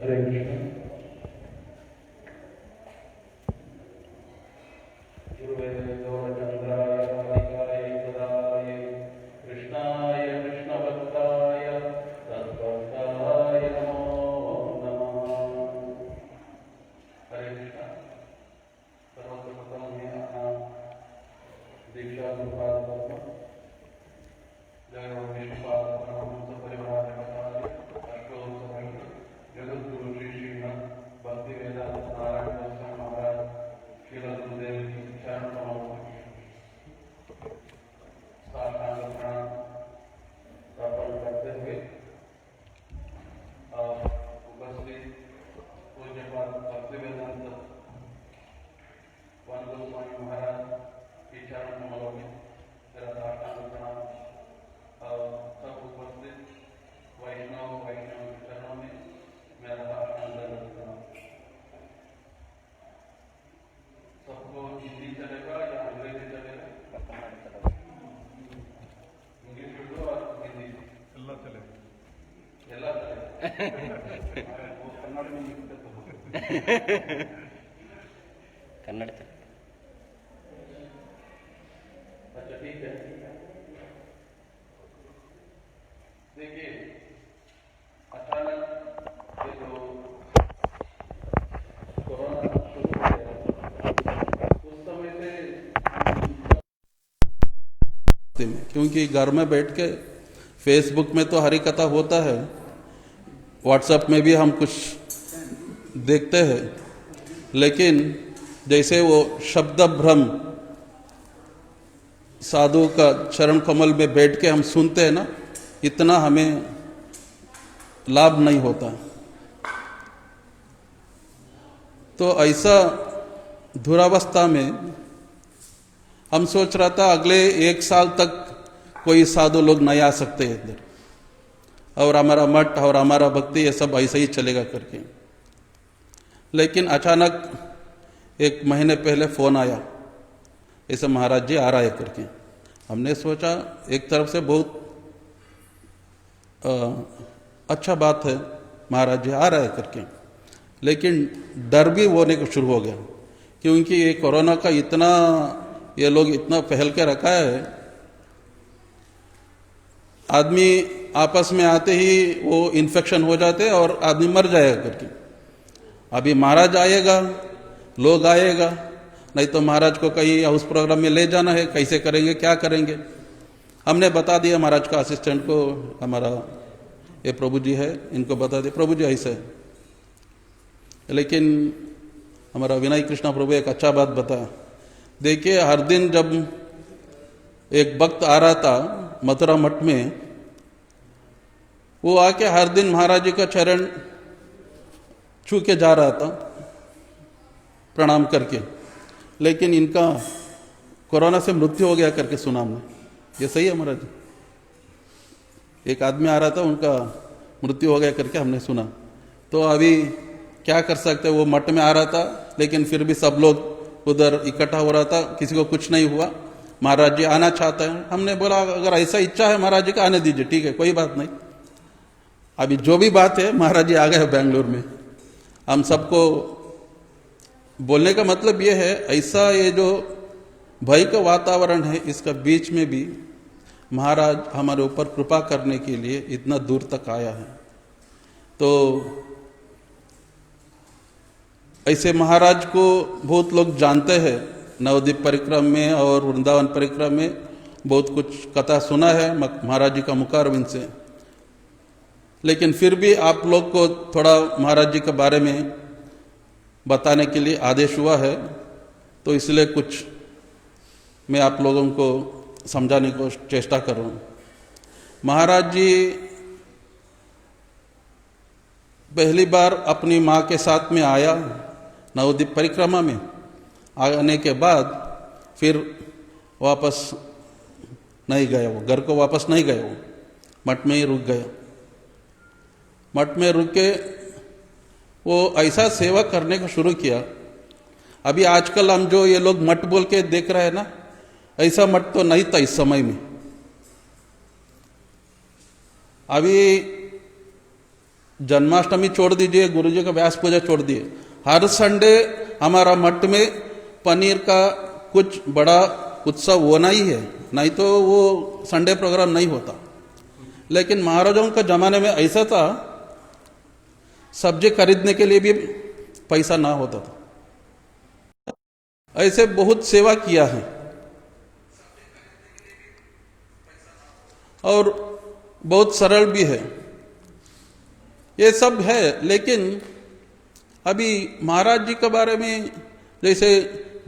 हरे कृष्ण। गुरुवे गौरचंद्राय कालिकाय सदाय कृष्णाय कृष्णभक्ताय तद्भक्ताय नमो नमः। हरे कृष्ण। सर्वप्रथम मैं अपना दीक्षा संपादक जय विष्णुपाद परमहंस परिवार जगत गुरु श्री श्रीमद भक्ति वेदांत नारायण दास महाराज श्रील गुरुदेव की चरण कमलों साष्टांग प्रणाम अर्पण करते हुए उपस्थित पूज्यपाद भक्ति वेदांत वानगो स्वामी महाराज की चरण कमलों में मेरा साष्टांग प्रणाम। सब उपस्थित वैष्णव के चरणों में मेरा साष्टांग प्रणाम। सबको हिंदी चलेगा या अंग्रेजी चलेगा? इंग्लिश बोलो और हिंदी ಎಲ್ಲ चलेगा। वो कन्नड़ में लिखते तो कन्नड़ अच्छा ठीक है। देखिए अचानक ये जो कोरोना शुरू हो गया उस समय से क्योंकि घर में बैठ के फेसबुक में तो हरी कथा होता है, व्हाट्सएप में भी हम कुछ देखते हैं, लेकिन जैसे वो शब्द भ्रम साधु का चरण कमल में बैठ के हम सुनते हैं ना, इतना हमें लाभ नहीं होता। तो ऐसा दुरावस्था में हम सोच रहा था अगले 1 साल तक कोई साधु लोग नहीं आ सकते इधर, और हमारा मठ और हमारा भक्ति ये सब ऐसे ही चलेगा करके। लेकिन अचानक 1 महीने पहले फोन आया, ऐसे महाराज जी आ रहा है करके। हमने सोचा एक तरफ से बहुत अच्छा बात है, महाराज जी आ रहा है करके, लेकिन डर भी होने को शुरू हो गया, क्योंकि ये कोरोना का इतना ये लोग इतना फैल के रखा है, आदमी आपस में आते ही वो इन्फेक्शन हो जाते हैं और आदमी मर जाएगा करके। अभी महाराज आएगा, लोग आएगा, नहीं तो महाराज को कहीं हाउस प्रोग्राम में ले जाना है, कैसे करेंगे, क्या करेंगे। हमने बता दिया महाराज का असिस्टेंट को, हमारा ये प्रभु जी है, इनको बता दिया प्रभु जी ऐसे है। लेकिन हमारा विनय कृष्णा प्रभु एक अच्छा बात बताया। देखिए हर दिन जब एक भक्त आ रहा था मथुरा मठ में, वो आके हर दिन महाराज जी का चरण छू के जा रहा था प्रणाम करके, लेकिन इनका कोरोना से मृत्यु हो गया करके सुना हमने। ये सही है महाराज? एक आदमी आ रहा था, उनका मृत्यु हो गया करके हमने सुना। तो अभी क्या कर सकते, वो मठ में आ रहा था, लेकिन फिर भी सब लोग उधर इकट्ठा हो रहा था, किसी को कुछ नहीं हुआ। महाराज जी आना चाहता है, हमने बोला अगर ऐसा इच्छा है महाराज जी का आने दीजिए, ठीक है कोई बात नहीं। अभी जो भी बात है, महाराज जी आ गए बेंगलुरु में। हम सबको बोलने का मतलब ये है, ऐसा ये जो भय का वातावरण है, इसका बीच में भी महाराज हमारे ऊपर कृपा करने के लिए इतना दूर तक आया है। तो ऐसे महाराज को बहुत लोग जानते हैं, नवद्वीप परिक्रम में और वृंदावन परिक्रम में बहुत कुछ कथा सुना है महाराज जी का मुखारविंद से। लेकिन फिर भी आप लोग को थोड़ा महाराज जी के बारे में बताने के लिए आदेश हुआ है, तो इसलिए कुछ मैं आप लोगों को समझाने को चेष्टा कर रहा हूँ। महाराज जी पहली बार अपनी माँ के साथ में आया नवद्वीप परिक्रमा में, आने के बाद फिर वापस नहीं गया, वो घर को वापस नहीं गए, वो मठ में ही रुक गया। मठ में रुक के वो ऐसा सेवा करने को शुरू किया। अभी आजकल हम जो ये लोग मठ बोल के देख रहे हैं ना, ऐसा मठ तो नहीं था इस समय में। अभी जन्माष्टमी छोड़ दीजिए, गुरु जी का व्यास पूजा छोड़ दिए, हर संडे हमारा मठ में पनीर का कुछ बड़ा उत्सव होना ही है, नहीं तो वो संडे प्रोग्राम नहीं होता। लेकिन महाराजों का जमाने में ऐसा था, सब्जी खरीदने के लिए भी पैसा ना होता था। ऐसे बहुत सेवा किया है और बहुत सरल भी है, ये सब है। लेकिन अभी महाराज जी के बारे में जैसे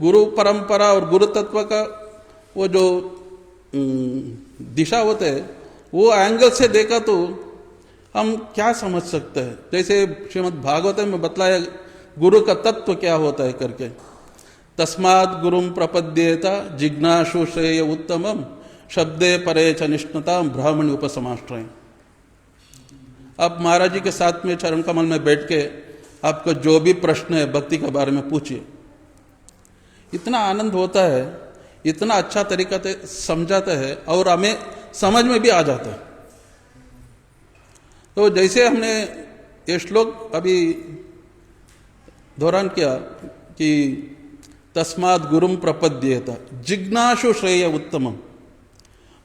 गुरु परंपरा और गुरु तत्व का वो जो दिशा होते है, वो एंगल से देखा तो हम क्या समझ सकते हैं। जैसे श्रीमद् भागवत में बतलाया गुरु का तत्व क्या होता है करके, तस्मात् गुरुम प्रपद्येता जिज्ञासु श्रेय उत्तमम शब्दे परे च निष्णता ब्राह्मण उपसमाश्रय। आप महाराज जी के साथ में चरण कमल में बैठ के आपको जो भी प्रश्न है भक्ति के बारे में पूछिए, इतना आनंद होता है, इतना अच्छा तरीका से समझाता है और हमें समझ में भी आ जाता है। तो जैसे हमने ये श्लोक अभी दोहरान किया कि तस्मात् गुरुम प्रपद्येता जिज्ञासु श्रेय उत्तमम,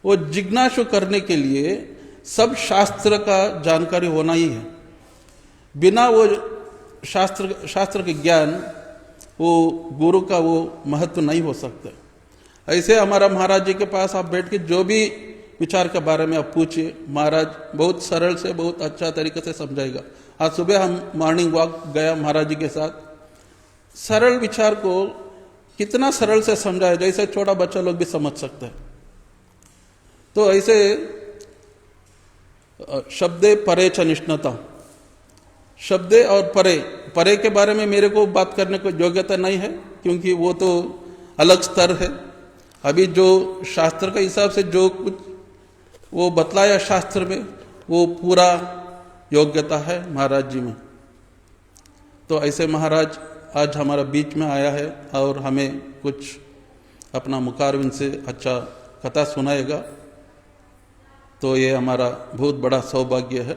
वो जिज्ञासु करने के लिए सब शास्त्र का जानकारी होना ही है। बिना वो शास्त्र के ज्ञान, वो गुरु का वो महत्व नहीं हो सकता। ऐसे हमारा महाराज जी के पास आप बैठ के जो भी विचार के बारे में आप पूछिए, महाराज बहुत सरल से बहुत अच्छा तरीके से समझाएगा। आज सुबह हम मॉर्निंग वॉक गया महाराज जी के साथ, सरल विचार को कितना सरल से समझाया, जैसे छोटा बच्चा लोग भी समझ सकता है। तो ऐसे शब्दे परे च निष्णता, शब्दे और परे, परे के बारे में मेरे को बात करने को योग्यता नहीं है, क्योंकि वो तो अलग स्तर है। अभी जो शास्त्र के हिसाब से जो कुछ वो बतलाया शास्त्र में, वो पूरा योग्यता है महाराज जी में। तो ऐसे महाराज आज हमारा बीच में आया है और हमें कुछ अपना मुखारविंद से अच्छा कथा सुनाएगा, तो ये हमारा बहुत बड़ा सौभाग्य है।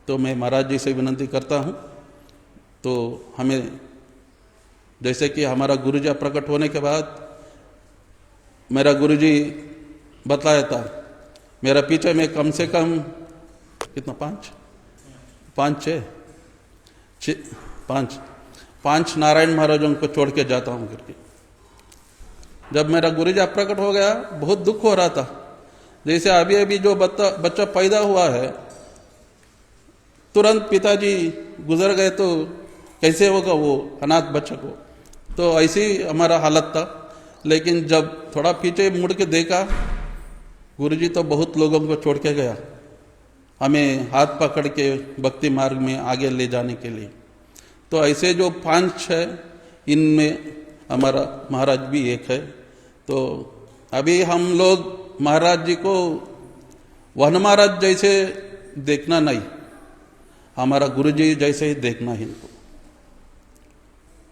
तो मैं महाराज जी से विनती करता हूँ, तो हमें जैसे कि हमारा गुरुजी प्रकट होने के बाद मेरा गुरुजी बताया था, मेरा पीछे में कम से कम कितना पांच नारायण महाराजों को छोड़ के जाता हूँ करके। जब मेरा गुरुजी प्रकट हो गया बहुत दुख हो रहा था। जैसे अभी अभी जो बच्चा पैदा हुआ है, तुरंत पिताजी गुजर गए तो कैसे होगा वो अनाथ बच्चे को, तो ऐसी हमारा हालत था। लेकिन जब थोड़ा पीछे मुड़ के देखा, गुरुजी तो बहुत लोगों को छोड़ के गया, हमें हाथ पकड़ के भक्ति मार्ग में आगे ले जाने के लिए। तो ऐसे जो 5 है, इनमें हमारा महाराज भी एक है। तो अभी हम लोग महाराज जी को वन महाराज जैसे देखना नहीं, हमारा गुरुजी जैसे ही देखना है इनको।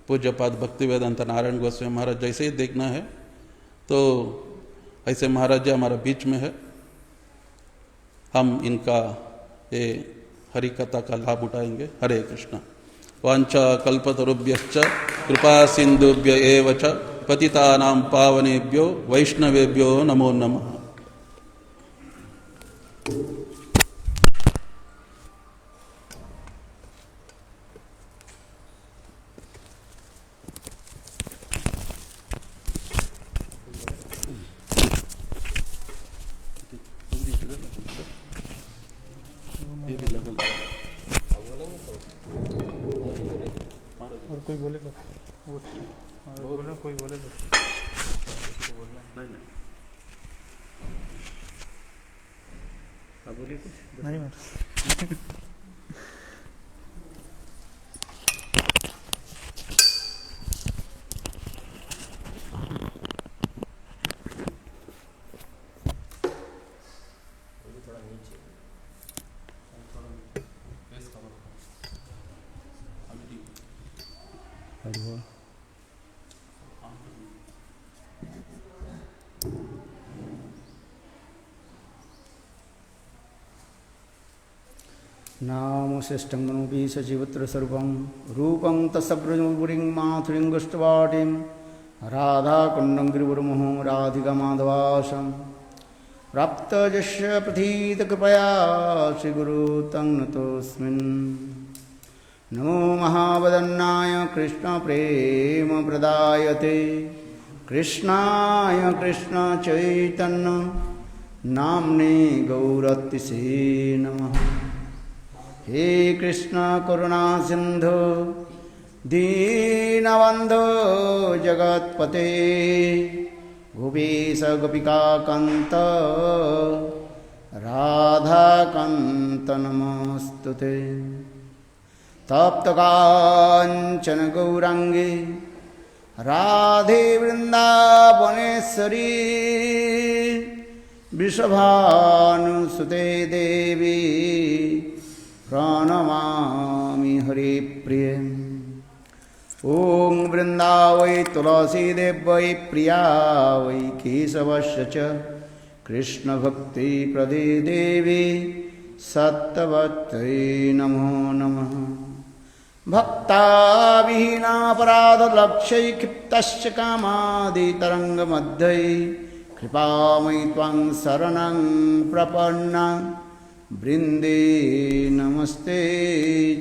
पूज्यपाद भक्ति वेदांत नारायण गोस्वामी महाराज जैसे ही देखना है। तो ऐसे महाराज जी हमारा बीच में है, हम इनका ये हरि कथा का लाभ उठाएंगे। हरे कृष्णा। वांछा कल्पतरुभ्यश्च कृपा सिंधुभ्य एव च पतितानां पावनेभ्यो वैष्णवेभ्यो नमो नमः। और कोई बोलेगा वो बोलना, कोई बोलेगा बोलिए कुछ नहीं मैं नाम श्रेष्ठं मनोपि सचिवत्र सर्वं रूपं तत्सप्रजुरिं माथुरिङ्गुष्टवाटिं राधाकुण्डं गिरिवरमोहो राधिकामाधवासं प्राप्तजस्य प्रथीतकृपया श्रीगुरु तं नतोऽस्मिन् नमो महावदन्नाय कृष्णप्रेमप्रदायते कृष्णाय कृष्णचैतन्य नाम्ने गौरतिसे नमः। हे कृष्ण करुणा सिंधु दीनबन्धो जगत्पते गोपीश गोपिका कांत राधाकांत नमस्तुते। तप्त कांचन गौरांगी राधे वृंदावनेश्वरी वृषभानुसुते देवी प्रणमामि हरिप्रिये। ॐ वृन्दावै तुलसीदेव्यै प्रिया वै केशवस्य च कृष्णभक्तिप्रदे देवी सत्तवत्यै नमो नमः। भक्ताविहीनापराधलक्ष्यै क्षिप्तश्च कामादितरङ्गमध्ये कृपामयि त्वां शरणं प्रपन्ना वृन्दे नमस्ते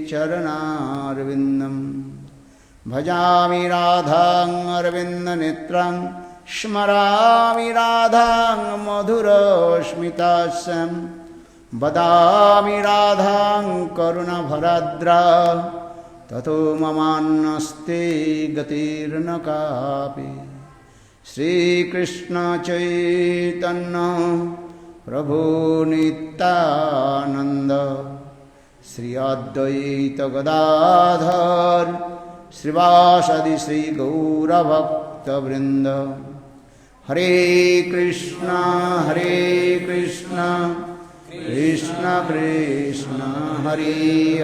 चरणारविन्दम्। भजामि राधां अरविन्दनेत्रं स्मरामि राधां मधुरस्मितास्यं वदामि राधां करुणभराद्रा ततो ममान्नस्ते गतिर्न कापि। श्रीकृष्ण चैतन्य प्रभु नित्यानंद श्री अद्वैत गदाधर श्रीवासदि श्री गौरभक्तवृंद। हरे कृष्ण कृष्ण कृष्ण हरे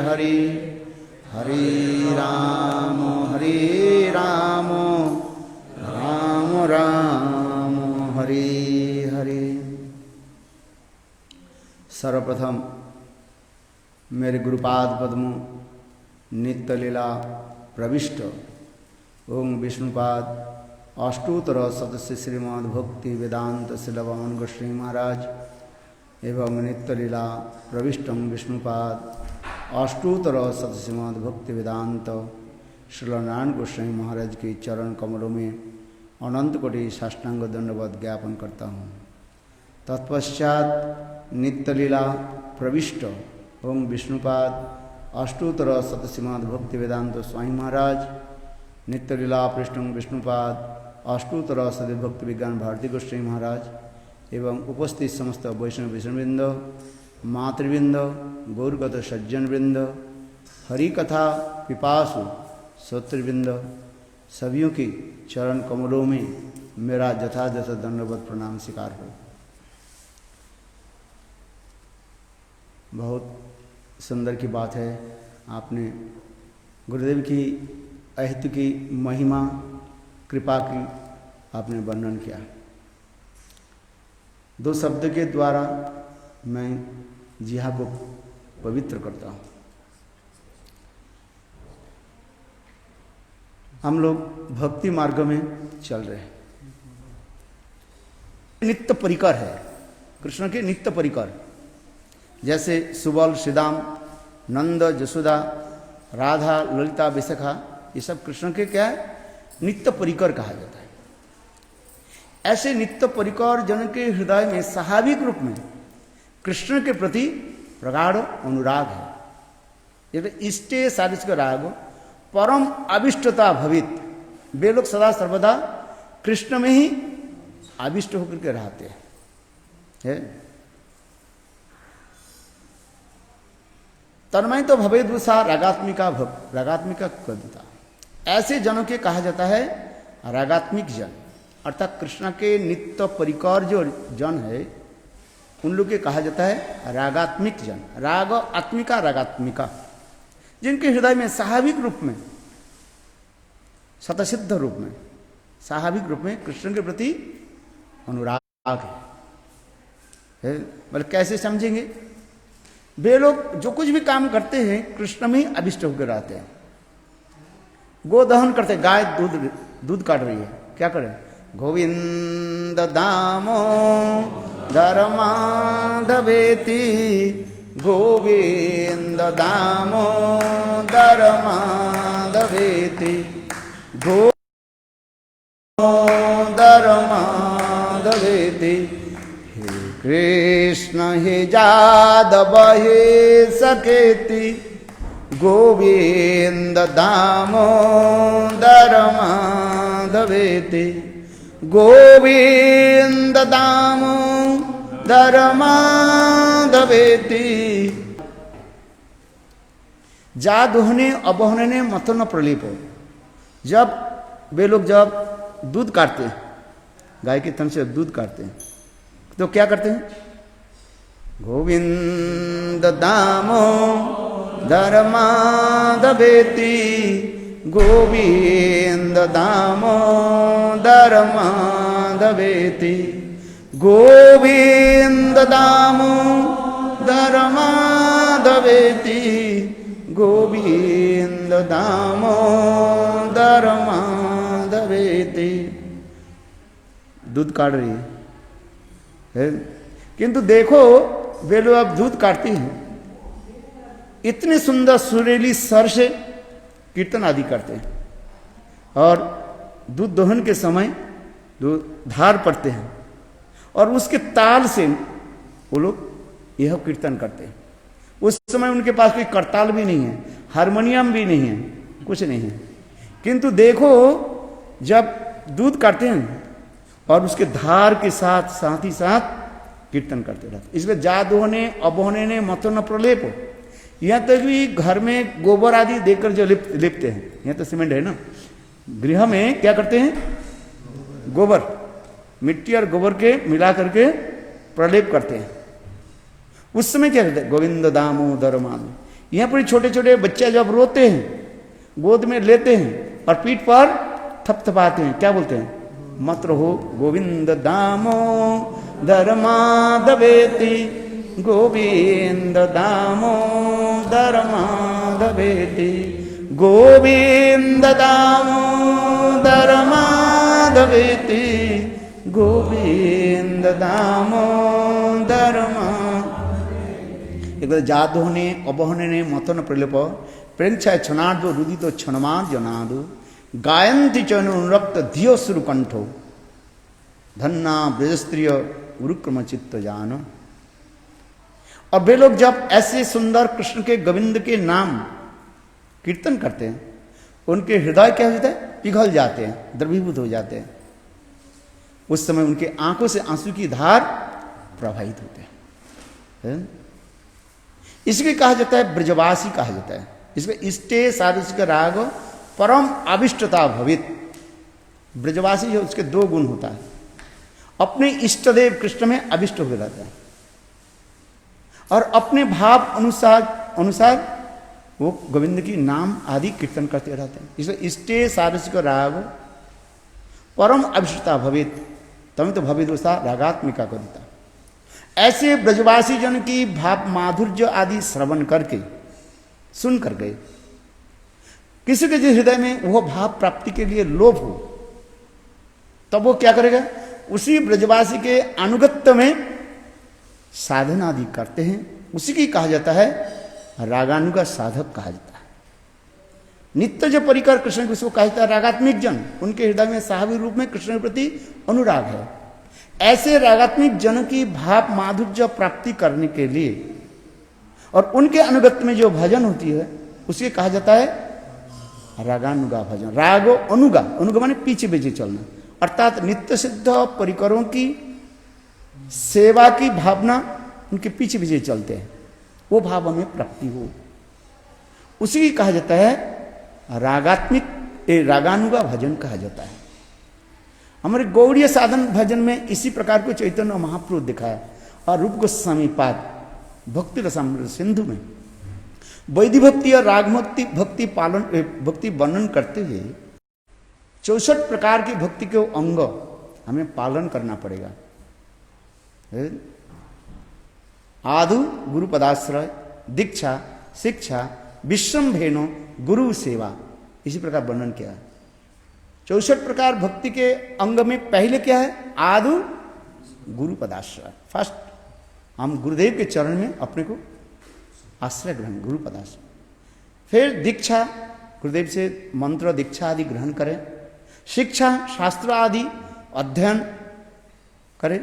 हरे हरे राम राम राम हरे हरे। सर्वप्रथम मेरे गुरुपाद पद्मों नित्य लीला प्रविष्ट ओम विष्णुपाद अष्टोत्तर सदस्य श्रीमद् भक्ति वेदांत शिलवान गोस्वामी महाराज एवं नित्य लीला प्रविष्टम विष्णुपाद अष्टोत्तर सदस्य श्रीमद् भक्ति वेदांत श्रीनारायण गोस्वामी महाराज के चरण कमलों में अनंत कोटि साष्टांग दंडवत ज्ञापन करता हूँ। तत्पश्चात नित्य लीला प्रविष्ट ओम विष्णुपाद अष्टोत्तर सतश्रीमद् भक्ति वेदांत स्वामी महाराज नित्य लीला पृष्ठम विष्णुपाद अष्टोत्तर सदि भक्ति विज्ञान भारती गोस्वामी महाराज एवं उपस्थित समस्त वैष्णव विष्णुवृंद मातृवृंद गौरगत सज्जनवृंद हरिकथा पिपासु श्रोतृवृंद सभियों की चरण कमलों में मेरा यथायथ दंडवत प्रणाम स्वीकार करो। बहुत सुंदर की बात है, आपने गुरुदेव की अहित की महिमा कृपा की आपने वर्णन किया। दो शब्द के द्वारा मैं जिहा को पवित्र करता हूँ। हम लोग भक्ति मार्ग में चल रहे हैं। नित्य परिकर है कृष्ण के, नित्य परिकर जैसे सुबल श्रीदाम नंद जसोदा राधा ललिता विशाखा ये सब कृष्ण के क्या है, नित्य परिकर कहा जाता है। ऐसे नित्य परिकर जन के हृदय में स्वाभाविक रूप में कृष्ण के प्रति प्रगाढ़ अनुराग है। ये इष्टे सारिष्क राग परम अभिष्टता भवित, वे लोग सदा सर्वदा कृष्ण में ही आविष्ट होकर के रहते हैं। तन्मय तो भवेदुषा रागात्मिका कविता, ऐसे जनों के कहा जाता है रागात्मिक जन, अर्थात कृष्ण के नित्य परिकर जो जन है उन लोग के कहा जाता है रागात्मिक जन। राग आत्मिका रागात्मिका, जिनके हृदय में स्वाभाविक रूप में स्वतसिद्ध रूप में स्वाभाविक रूप में कृष्ण के प्रति अनुराग है। मतलब कैसे समझेंगे? वे लोग जो कुछ भी काम करते हैं कृष्ण में ही अभिष्ट होकर रहते हैं। गो दहन करते, गाय दूध काट रही है, क्या करें? गोविंद दामो धर्माधवेति, गोविंद दामो धर्माधवेति, धर्माधवेति। हे कृष्ण हे जादव हे सखेति, गोविंद दामोदर माधवेति, गोविंद दामोदर माधवेति। जा दोहने अबोहने ने मथो न प्रलेप। जब वे लोग जब दूध काटते हैं, गाय के तन से दूध काटते हैं, तो क्या करते हैं? गोविंद दामोदर माधवेति, गोविंद दामोदर माधवेति, गोविंद दामोदर माधवेति, गोविंद दामोदर माधवेति। दूध काट रही है, किंतु देखो वे लोग अब दूध काटती हैं, इतने सुंदर सुरीली स्वर से कीर्तन आदि करते हैं, और दूध दोहन के समय जो धार पड़ते हैं और उसके ताल से वो लोग यह कीर्तन करते हैं। उस समय उनके पास कोई करताल भी नहीं है, हारमोनियम भी नहीं है, कुछ नहीं है, किंतु देखो जब दूध काटते हैं और उसके धार के साथ साथ ही साथ कीर्तन करते रहते। इसलिए जा दोहने अबोहने ने मतो न प्रलेप। यहाँ तक भी घर में गोबर आदि देकर जो लिपते हैं, यहाँ तो सीमेंट है ना, गृह में क्या करते हैं? गोबर, मिट्टी और गोबर के मिला करके प्रलेप करते हैं। उस समय क्या कहते हैं? गोविंद दामोदर माधव। यहाँ पर छोटे छोटे बच्चे जब रोते हैं, गोद में लेते हैं और पीठ पर थपथपाते हैं, क्या बोलते हैं? मत रहो गोविंद दामोदर माधवेति, गोविंद दामोदर माधवेति, गोविंद दामोदर माधवेति, गोविंद दामोदर माधवेति। जादोहने अबोहने मतन प्रलेप प्रेक्षा क्षणार्धो रुदितो क्षणमार जनादो, गायन्ति च अनुरक्त धियो सुरकंठो, धन्ना ब्रजस्त्रिय उरुक्रम चित्त जान। और वे लोग जब ऐसे सुंदर कृष्ण के गोविंद के नाम कीर्तन करते हैं, उनके हृदय क्या होता है? पिघल जाते हैं, द्रवीभूत हो जाते हैं। उस समय उनके आंखों से आंसू की धार प्रवाहित होते हैं। इसलिए कहा जाता है ब्रजवासी कहा जाता है। इसलिए इष्टे सादृश्य का राग परम अभिष्टता भवित। ब्रजवासी जो उसके दो गुण होता है, अपने इष्टदेव कृष्ण में अभिष्ट हो रहता है और अपने भाव अनुसार वो गोविंद की नाम आदि कीर्तन करते रहते हैं। इसलिए इष्टे सादृश्य राग परम अभिष्टता भवित तम तो भविदोषा रागात्मिका कविता। ऐसे ब्रजवासी जन की भाव माधुर्य आदि श्रवण करके सुन कर गए, किसी के जो हृदय में वो भाव प्राप्ति के लिए लोभ हो, तब वो क्या करेगा? उसी ब्रजवासी के अनुगत्य में साधना आदि करते हैं। उसी की कहा जाता है रागानुगा साधक कहा जाता है। नित्य जो परिकर कृष्ण को कहा जाता है रागात्मिक जन, उनके हृदय में स्वाभाविक रूप में कृष्ण के प्रति अनुराग है। ऐसे रागात्मिक जन की भाव माधुर्य प्राप्ति करने के लिए और उनके अनुगत्य में जो भजन होती है उसे कहा जाता है रागानुगा भजन। रागो अनुगा, अनुगा माने पीछे पीछे चलना, अर्थात नित्य सिद्ध परिकरों की सेवा की भावना उनके पीछे पीछे चलते हैं, वो भाव हमें प्राप्ति हो, उसी की कहा जाता है रागात्मिक रागानुगा भजन कहा जाता है। हमारे गौड़ीय साधन भजन में इसी प्रकार को चैतन्य महाप्रभु दिखाया। और रूप गोस्वामी पाद भक्ति रसामृत सिंधु में वैधि भक्ति और राग भक्ति भक्ति वर्णन करते हुए 64 प्रकार की भक्ति के अंग हमें पालन करना पड़ेगा। आदु गुरु पदाश्रय, दीक्षा, शिक्षा, विश्रम्भेनो गुरु सेवा, इसी प्रकार वर्णन किया। 64 प्रकार भक्ति के अंग में पहले क्या है? आदु गुरु पदाश्रय। फर्स्ट हम गुरुदेव के चरण में अपने को आश्रय ग्रहण, गुरु पदाश्रय। फिर दीक्षा, गुरुदेव से मंत्र दीक्षा आदि ग्रहण करें। शिक्षा, शास्त्र आदि अध्ययन करें।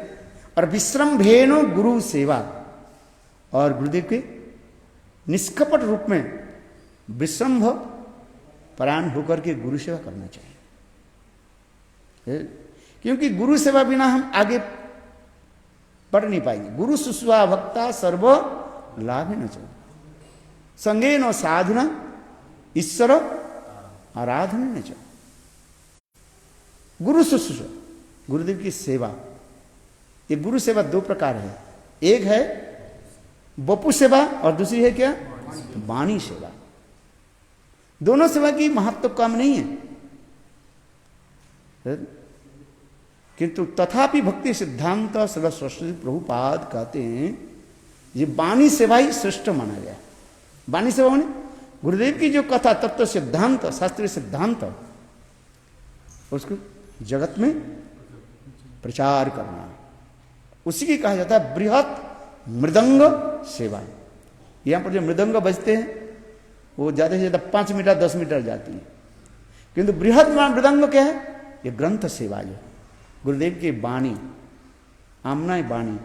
और विश्रम्भेनो गुरु सेवा, और गुरुदेव के निष्कपट रूप में विश्रम्भ परायण होकर के गुरु सेवा करना चाहिए। क्योंकि गुरु सेवा बिना हम आगे बढ़ नहीं पाएंगे। गुरु शुश्रूषा भक्ता सर्व लाभ न चाहिए, संगे न साधुना ईश्वर आराधन न चाहिए। गुरु शुश्रूषा, गुरुदेव की सेवा, ये गुरु सेवा दो प्रकार है। एक है बपु सेवा और दूसरी है क्या? वाणी सेवा। दोनों सेवा की महत्व कम नहीं है, किंतु तथापि भक्ति सिद्धांत सरस्वती प्रभुपाद कहते हैं ये वाणी सेवा ही श्रेष्ठ माना गया। वाणी सेवा माने गुरुदेव की जो कथा, तत्व सिद्धांत, शास्त्रीय सिद्धांत, उसको जगत में प्रचार करना, उसी की कहा जाता है बृहत मृदंग सेवा। यहां पर जो मृदंग बजते हैं वो ज्यादा से ज्यादा 5 मीटर 10 मीटर जाती है, किंतु बृहत मृदंग क्या है? ये ग्रंथ सेवा, जो गुरुदेव की वाणी, आमनाय वाणी,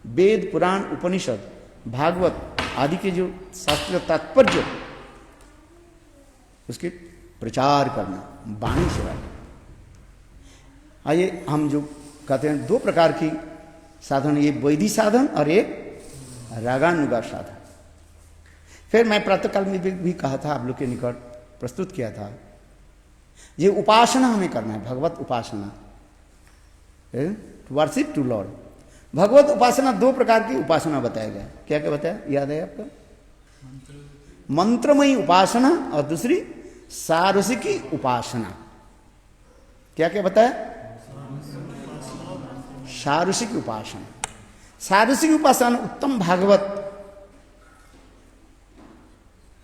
वेद पुराण उपनिषद भागवत आदि के जो शास्त्रीय तात्पर्य, उसके प्रचार करना, वाणी सेवा। आइए हम जो कहते हैं दो प्रकार की साधन, ये वैधि साधन और एक रागानुगा साधन। फिर मैं प्रातःकाल में भी कहा था, आप लोग के निकट प्रस्तुत किया था, ये उपासना हमें करना है, भगवत उपासना, टू वर्शिप टू लॉर्ड। भगवत उपासना दो प्रकार की उपासना बताया गया। क्या क्या बताया, याद है आपका? मंत्रमयी उपासना और दूसरी सारसिकी उपासना। क्या क्या बताया? सारसिक उपासना। सारसिक उपासना उत्तम भागवत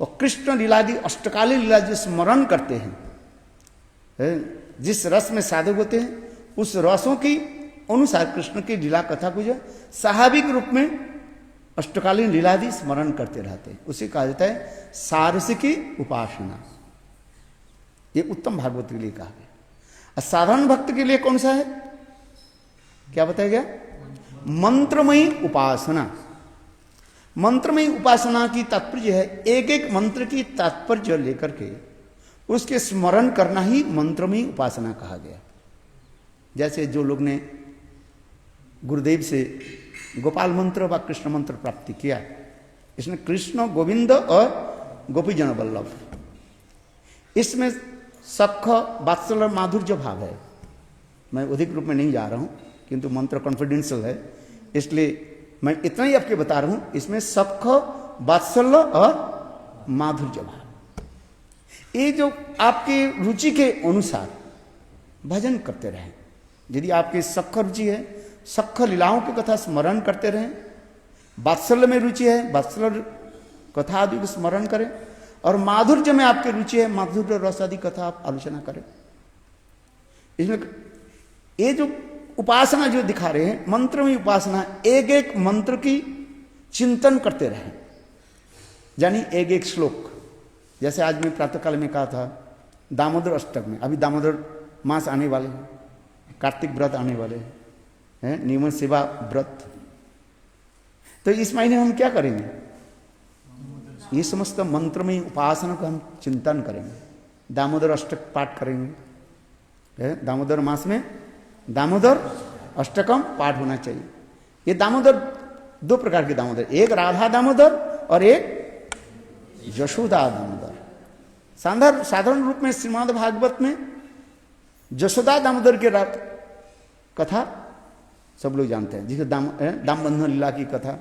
और कृष्ण लीलादि अष्टकाली लीला जो स्मरण करते हैं, जिस रस में साधक होते हैं, उस रसों की अनुसार कृष्ण की लीला कथा को जो स्वाभाविक रूप में अष्टकालीन लीलादि स्मरण करते रहते हैं, उसे कहा जाता है सारसिकी उपासना। ये उत्तम भागवत के लिए कहा गया। और साधारण भक्त के लिए कौन सा है? क्या बताया गया? मंत्रमयी उपासना। मंत्रमयी उपासना की तात्पर्य है एक एक मंत्र की तात्पर्य लेकर के उसके स्मरण करना ही मंत्रमयी उपासना कहा गया। जैसे जो लोग ने गुरुदेव से गोपाल मंत्र व कृष्ण मंत्र प्राप्ति किया, इसमें कृष्ण गोविंद और गोपीजन वल्लभ, इसमें सख वात्सल्य माधुर्य भाव है। मैं अधिक रूप में नहीं जा रहा हूं, किंतु मंत्र कॉन्फिडेंशियल है, इसलिए मैं इतना ही आपके बता रहा हूं। इसमें सख वात्सल्य और माधुर्य भाव, ये जो आपकी रुचि के अनुसार भजन करते रहें। यदि आपकी सख रुचि है, सख लीलाओं की कथा स्मरण करते रहें। वात्सल्य में रुचि है, वात्सल्य कथा आदि को स्मरण करें। और माधुर्य में आपकी रुचि है, माधुर्य रस आदि कथा आप आलोचना करें। इसमें ये जो उपासना जो दिखा रहे हैं, मंत्र में उपासना, एक एक मंत्र की चिंतन करते रहें, यानी एक एक श्लोक। जैसे आज मैं प्रातःकाल में कहा था दामोदर अष्टक में, अभी दामोदर मास आने वाले हैं, कार्तिक व्रत आने वाले हैं, नियमन सेवा व्रत। तो इस महीने हम क्या करेंगे? ये समस्त मंत्र में उपासना को हम चिंतन करेंगे, दामोदर अष्टक पाठ करेंगे। दामोदर मास में दामोदर अष्टकम पाठ होना चाहिए। ये दामोदर दो प्रकार के दामोदर, एक राधा दामोदर और एक यशोदा दामोदर। साधारण रूप में श्रीमद् भागवत में यशोदा दामोदर के कथा सब लोग जानते हैं, जिसे दाम बंधन लीला की कथा।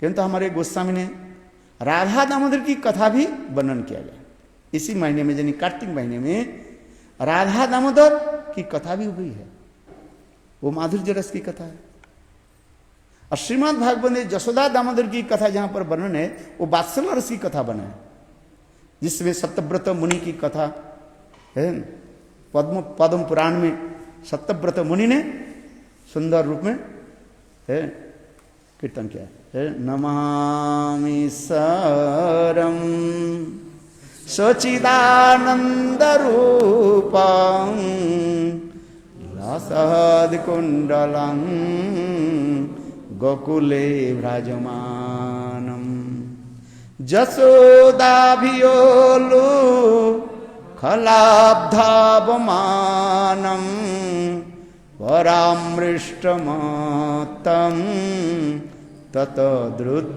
किंतु हमारे गोस्वामी ने राधा दामोदर की कथा भी वर्णन किया गया। इसी महीने में, यानी कार्तिक महीने में राधा दामोदर की कथा भी हुई है। वो माधुर्य रस की कथा है। और श्रीमद् भागवत में यशोदा दामोदर की कथा जहां पर वर्णन है वो वात्सल्य रस की कथा बना है, जिसमें सत्यव्रत मुनि की कथा है। पद्म पुराण में सत्यव्रत मुनि ने सुंदर रूप में है कीर्तन किया है। नमामि सरम सचिदानंद रूपं लासाद कुंडलं गोकुले व्रजमानं जसोदाभियोलु खलाब्धावमानं परामृष्टमातं ततद्रुतगोपा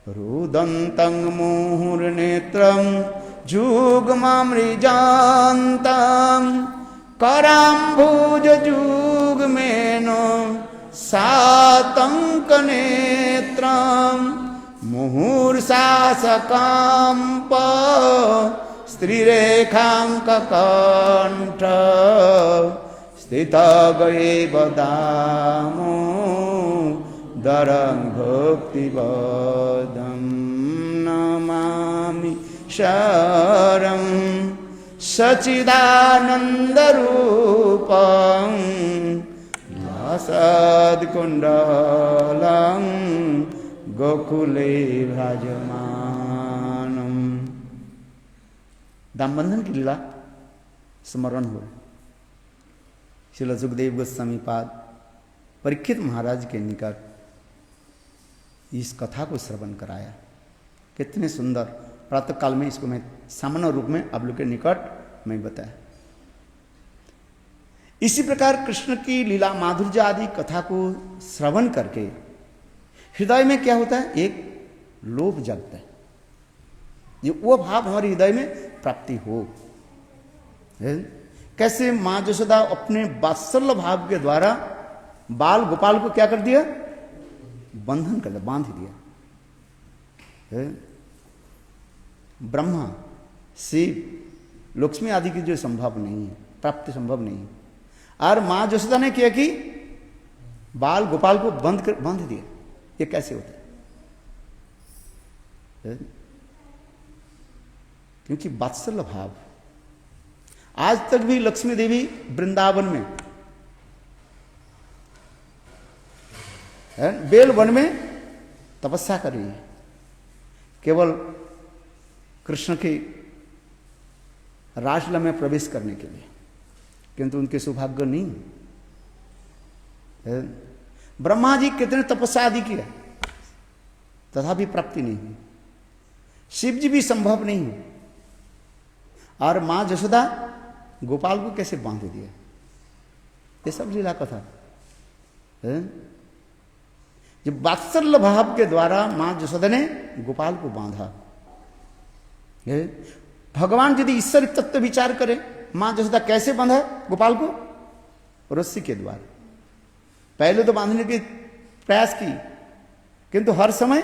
रुदन्तं मुहुर्नेत्रं जुग्ममृजान्तं कराम्भुजजुग्मेन सातङ्कनेत्रं मुहुर्शासकाम्प स्त्रीरेखाङ्ककण्ठ स्थितगैव दामोदरं भक्तिवदं नमामि शरणं सच्चिदानन्दरूपं लासद्कुण्डलं गोकुले भ्राजमानम्। दामबंधन की लीला स्मरण हो। श्रील सुखदेव गोस्वामी पाद परीक्षित महाराज के निकट इस कथा को श्रवण कराया। कितने सुंदर प्रातः काल में इसको मैं सामान्य रूप में आप लोग के निकट मैं बताया। इसी प्रकार कृष्ण की लीला माधुर्य आदि कथा को श्रवण करके हृदय में क्या होता है, एक लोभ जगता है, ये वो भाव हमारे हृदय में प्राप्ति हो। कैसे मां यशोदा अपने वात्सल्य भाव के द्वारा बाल गोपाल को क्या कर दिया, बंधन कर दिया, बांध दिया। ब्रह्मा शिव लक्ष्मी आदि की जो संभव नहीं है, प्राप्ति संभव नहीं है, और मां यशोदा ने क्या कि बाल गोपाल को बांध दिया। ये कैसे होता है? क्योंकि वात्सल्य भाव। आज तक भी लक्ष्मी देवी वृंदावन में बेल वन में तपस्या कर रही है, केवल कृष्ण के रासलीला में प्रवेश करने के लिए, किंतु उनके सौभाग्य नहीं है। ब्रह्मा जी कितने तपस्या आदि किया तथापि प्राप्ति नहीं हुई, शिव जी भी संभव नहीं है, और मां यशोदा गोपाल को कैसे बांध दिया। ये सब लीला कथा है। जब वात्सल्य भाव के द्वारा मां यशोदा ने गोपाल को बांधा। भगवान यदि ईश्वर तत्व विचार करे, मां यशोदा कैसे बांधा गोपाल को, रस्सी के द्वारा। पहले तो बांधने की प्रयास की, किंतु हर समय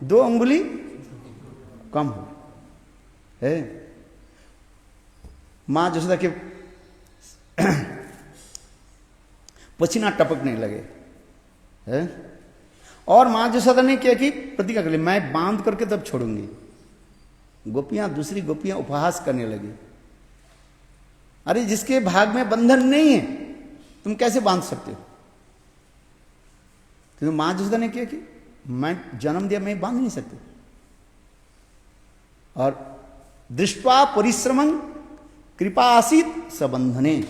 2 अंगुली कम हो है। मां यशोदा के पसीना टपकने लगे है, और मां यशोदा ने क्या की प्रतिज्ञा कर ली, मैं बांध करके तब छोड़ूंगी। गोपियां, दूसरी गोपियां उपहास करने लगी, अरे जिसके भाग में बंधन नहीं है तुम कैसे बांध सकते हो। तो मां यशोदा ने क्या की, मैं जन्म दिया, मैं बांध नहीं सकती। और दृष्टवा परिश्रमं कृपा आसीत सबंधने,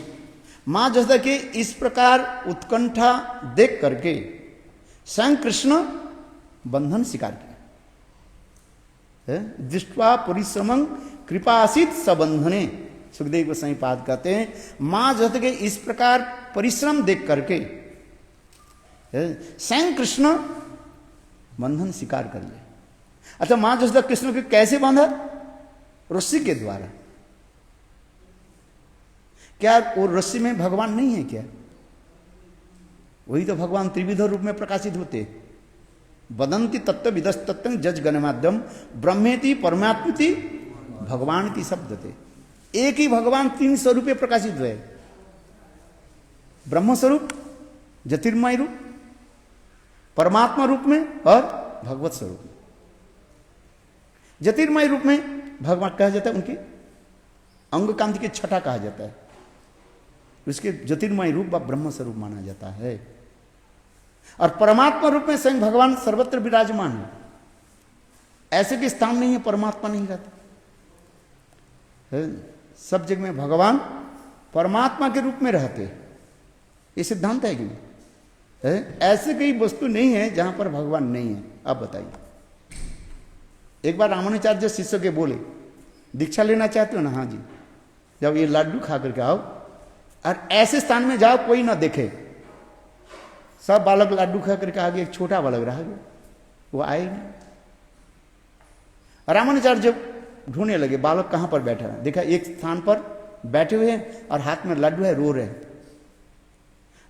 मां यशोदा के इस प्रकार उत्कंठा देख करके स्वयं कृष्ण बंधन स्वीकार किया। दृष्टवा परिश्रमं कृपा आसीत सबंधने, सुखदेव गोस्वामी पाद कहते हैं मां यशोदा के इस प्रकार परिश्रम देख करके स्वयं कृष्ण बंधन स्वीकार कर ले। अच्छा, मां यशोदा कृष्ण को कैसे बांधा, रस्सी के द्वारा। क्या वो रस्सी में भगवान नहीं है क्या? वही तो भगवान त्रिविध रूप में प्रकाशित होते। वदंती तत्व विदस्तत्व जज गणमाद्यम ब्रह्मेति परमात्मति भगवान की शब्द थे। एक ही भगवान 3 स्वरूपे प्रकाशित हुए, ब्रह्म स्वरूप, ज्योतिर्मय रूप, परमात्मा रूप में और भगवत स्वरूप में। ज्योतिर्मय रूप में भगवान कहा जाता है, उनकी अंग कांति की छटा कहा जाता है, उसके ज्योतिर्मय रूप व ब्रह्म स्वरूप माना जाता है। और परमात्मा रूप में स्वयं भगवान सर्वत्र विराजमान है, ऐसे के स्थान नहीं है परमात्मा नहीं रहता है। सब जगह में भगवान परमात्मा के रूप में रहते हैं, ये सिद्धांत है कि नहीं है? ऐसे कोई वस्तु नहीं है जहां पर भगवान नहीं है। आप बताइए, एक बार रामानुचार्य शिष्य के बोले, दीक्षा लेना चाहते हो ना? हाँ जी। जब ये लड्डू खा करके आओ और ऐसे स्थान में जाओ कोई ना देखे, सब बालक लड्डू खा करके आगे, एक छोटा बालक रह गया, वो आए नहीं। रामानुचार्य जब ढूंढने लगे बालक कहां पर बैठा है, देखा एक स्थान पर बैठे हुए हैं और हाथ में लड्डू है, रो रहे हैं।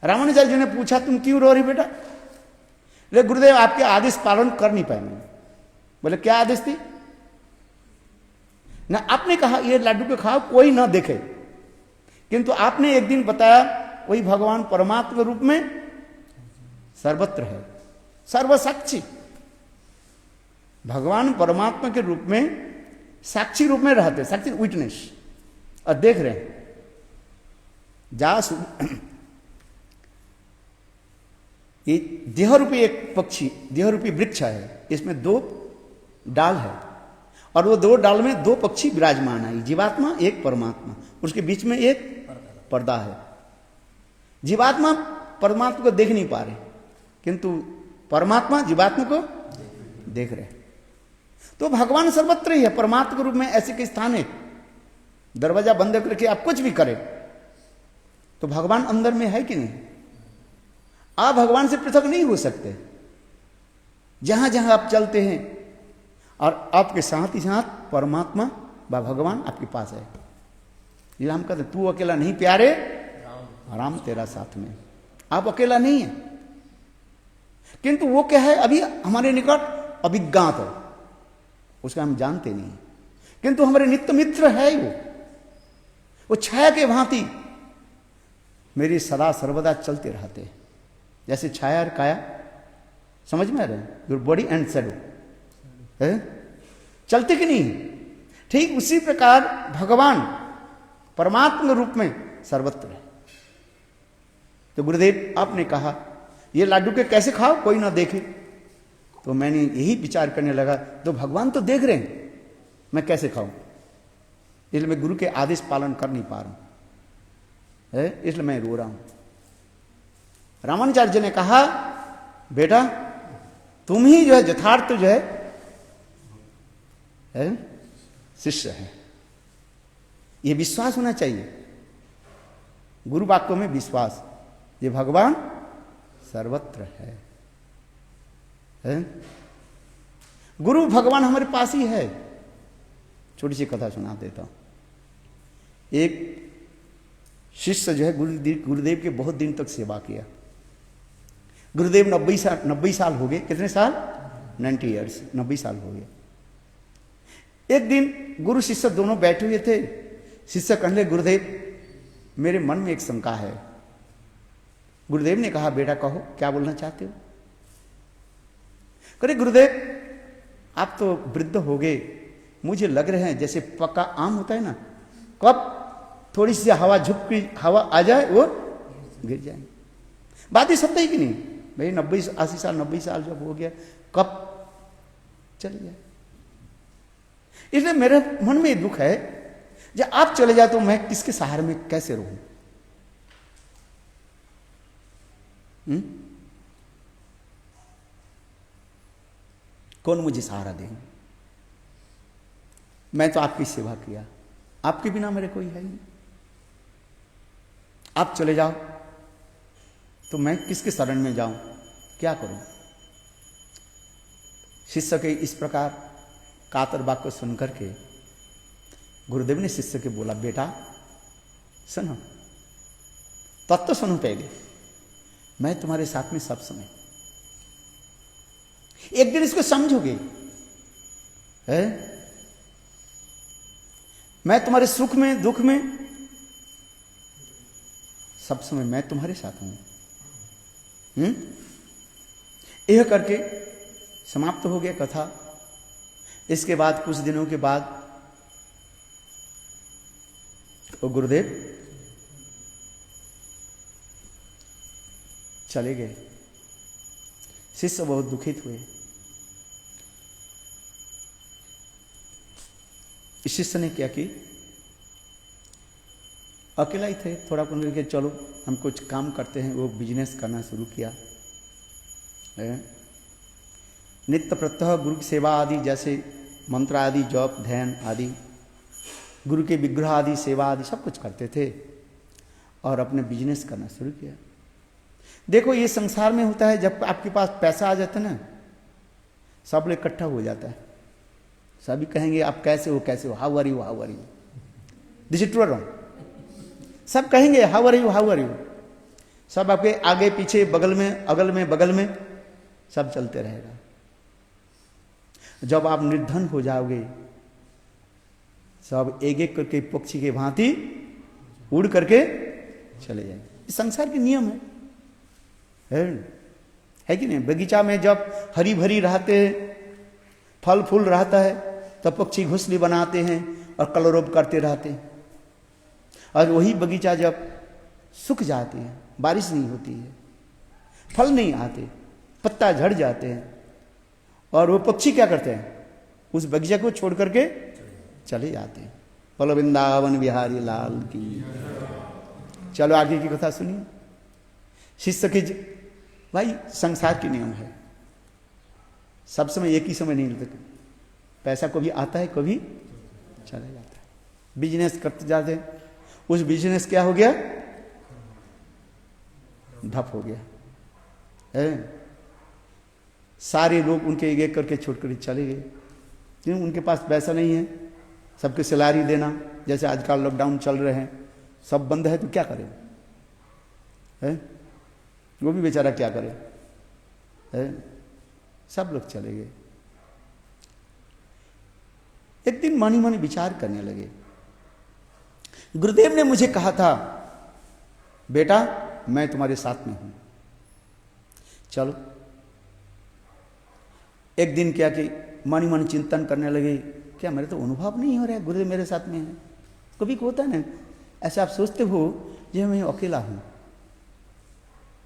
रामानुचार्य जी ने पूछा, तुम क्यों रो रही बेटा? ले गुरुदेव, आपके आदेश पालन कर नहीं पाए मैंने। बोले क्या आदेश थी? ना आपने कहा ये लड्डू को खाओ कोई ना देखे, किंतु आपने एक दिन बताया वही भगवान परमात्मा रूप में सर्वत्र है, सर्वसाक्षी। भगवान परमात्मा के रूप में साक्षी रूप में रहते, साक्षी विटनेस, और देख रहे हैं। ये देह रूपी एक पक्षी, देह रूपी वृक्ष है, इसमें 2 डाल है और वो 2 डाल में 2 पक्षी विराजमान है, जीवात्मा एक परमात्मा, उसके बीच में एक पर्दा है। जीवात्मा परमात्मा को देख नहीं पा रहे, किंतु परमात्मा जीवात्मा को देख रहे। तो भगवान सर्वत्र ही है, परमात्मा के रूप में ऐसे के स्थान है। दरवाजा बंद करके आप कुछ भी करें तो भगवान अंदर में है कि नहीं? आप भगवान से पृथक नहीं हो सकते। जहां जहां आप चलते हैं और आपके साथ ही साथ परमात्मा व भगवान आपके पास है। ये हम कहते, तू अकेला नहीं प्यारे, राम तेरा साथ में। आप अकेला नहीं है, किंतु वो क्या है अभी हमारे निकट अभिज्ञात है, उसका हम जानते नहीं, किंतु हमारे नित्य मित्र है। वो छाया के भांति मेरी सदा सर्वदा चलते रहते हैं, जैसे छाया और काया, समझ में आ रहे हैं? योर बॉडी एंड शैडो है, चलते कि नहीं? ठीक उसी प्रकार भगवान परमात्मा रूप में सर्वत्र है। तो गुरुदेव आपने कहा ये लड्डू के कैसे खाओ कोई ना देखे, तो मैंने यही विचार करने लगा, तो भगवान तो देख रहे हैं, मैं कैसे खाऊं? इसलिए मैं गुरु के आदेश पालन कर नहीं पा रहा हूं, इसलिए मैं रो रहा हूं। रामानुचार्य जी ने कहा, बेटा तुम ही जो है यथार्थ जो है शिष्य है। ये विश्वास होना चाहिए, गुरु वाक्यों में विश्वास, ये भगवान सर्वत्र है। गुरु भगवान हमारे पास ही है। छोटी सी कथा सुना देता हूं। एक शिष्य जो है गुरुदेव के बहुत दिन तक सेवा किया। गुरुदेव 90 साल हो गए। कितने साल? 90 ईयर्स, 90 साल हो गए। एक दिन गुरु शिष्य दोनों बैठे हुए थे। शिष्य कहने लगे, गुरुदेव मेरे मन में एक शंका है। गुरुदेव ने कहा, बेटा कहो क्या बोलना चाहते हो? करे गुरुदेव आप तो वृद्ध हो गए, मुझे लग रहे हैं जैसे पका आम होता है ना, कब थोड़ी सी हवा हवा आ जाए वो गिर जाए। बात ही सत्य है कि नहीं भाई? 80 साल 90 साल जब हो गया, कब चले जाए। इसलिए मेरे मन में दुख है, जब आप चले जाए तो मैं किसके सहारे में कैसे रहूं? कौन मुझे सहारा देगा? मैं तो आपकी सेवा किया, आपके बिना मेरे कोई है ही नहीं। आप चले जाओ तो मैं किसके शरण में जाऊं, क्या करूं? शिष्य के इस प्रकार कातर वाक्य को सुनकर के गुरुदेव ने शिष्य के बोला, बेटा सुनो, तत्व सुनो, पहले मैं तुम्हारे साथ में सब समय, एक दिन इसको समझोगे है? मैं तुम्हारे सुख में दुख में सब समय मैं तुम्हारे साथ हूं। यह करके समाप्त हो गया कथा। इसके बाद कुछ दिनों के बाद वो गुरुदेव चले गए। शिष्य बहुत दुखित हुए। इस शिष्य ने क्या की, अकेला ही थे, थोड़ा कुछ के चलो हम कुछ काम करते हैं, वो बिजनेस करना शुरू किया। नित्य प्रत्यह गुरु की सेवा आदि, जैसे मंत्र आदि, जप ध्यान आदि, गुरु के विग्रह आदि सेवा आदि सब कुछ करते थे और अपने बिजनेस करना शुरू किया। देखो ये संसार में होता है, जब आपके पास पैसा आ जाता है ना, सब लोग इकट्ठा हो जाता है, सभी कहेंगे आप कैसे हो, कैसे हो, how are you, how are you, this is true और रॉन्ग, सब कहेंगे how are you, how are you, सब आपके आगे पीछे बगल में अगल में बगल में सब चलते रहेगा। जब आप निर्धन हो जाओगे, सब एक एक करके पक्षी के भांति उड़ करके चले जाएंगे। संसार के नियम है कि नहीं। बगीचा में जब हरी भरी रहते, फल फूल रहता है, तब पक्षी घोंसले बनाते हैं और कलरव करते रहते हैं। और वही बगीचा जब सूख जाते हैं, बारिश नहीं होती है, फल नहीं आते, पत्ता झड़ जाते हैं, और वो पक्षी क्या करते हैं, उस बगीचा को छोड़ करके चले जाते हैं। बोलो वृंदावन बिहारी लाल की। चलो आगे की कथा सुनिए। शिष्य के भाई संसार के नियम है, सब समय एक ही समय नहीं मिलता, पैसा कभी आता है कभी चला जाता है। बिजनेस करते जाते हैं, उस बिजनेस क्या हो गया, ढप हो गया है। सारे लोग उनके एक एक करके छोड़ कर चले गए, क्यों, उनके पास पैसा नहीं है, सबके सैलरी देना, जैसे आजकल लॉकडाउन चल रहे हैं, सब बंद है तो क्या करें, है वो भी बेचारा क्या करे, है? सब लोग चले गए। एक दिन मनी मनी विचार करने लगे। गुरुदेव ने मुझे कहा था, बेटा मैं तुम्हारे साथ में हूं, चलो। एक दिन क्या कि मनी मनी चिंतन करने लगे, क्या मेरे तो अनुभव नहीं हो रहा है गुरुदेव मेरे साथ में है। कभी को होता है ना, ऐसे आप सोचते हो जो मैं अकेला हूं,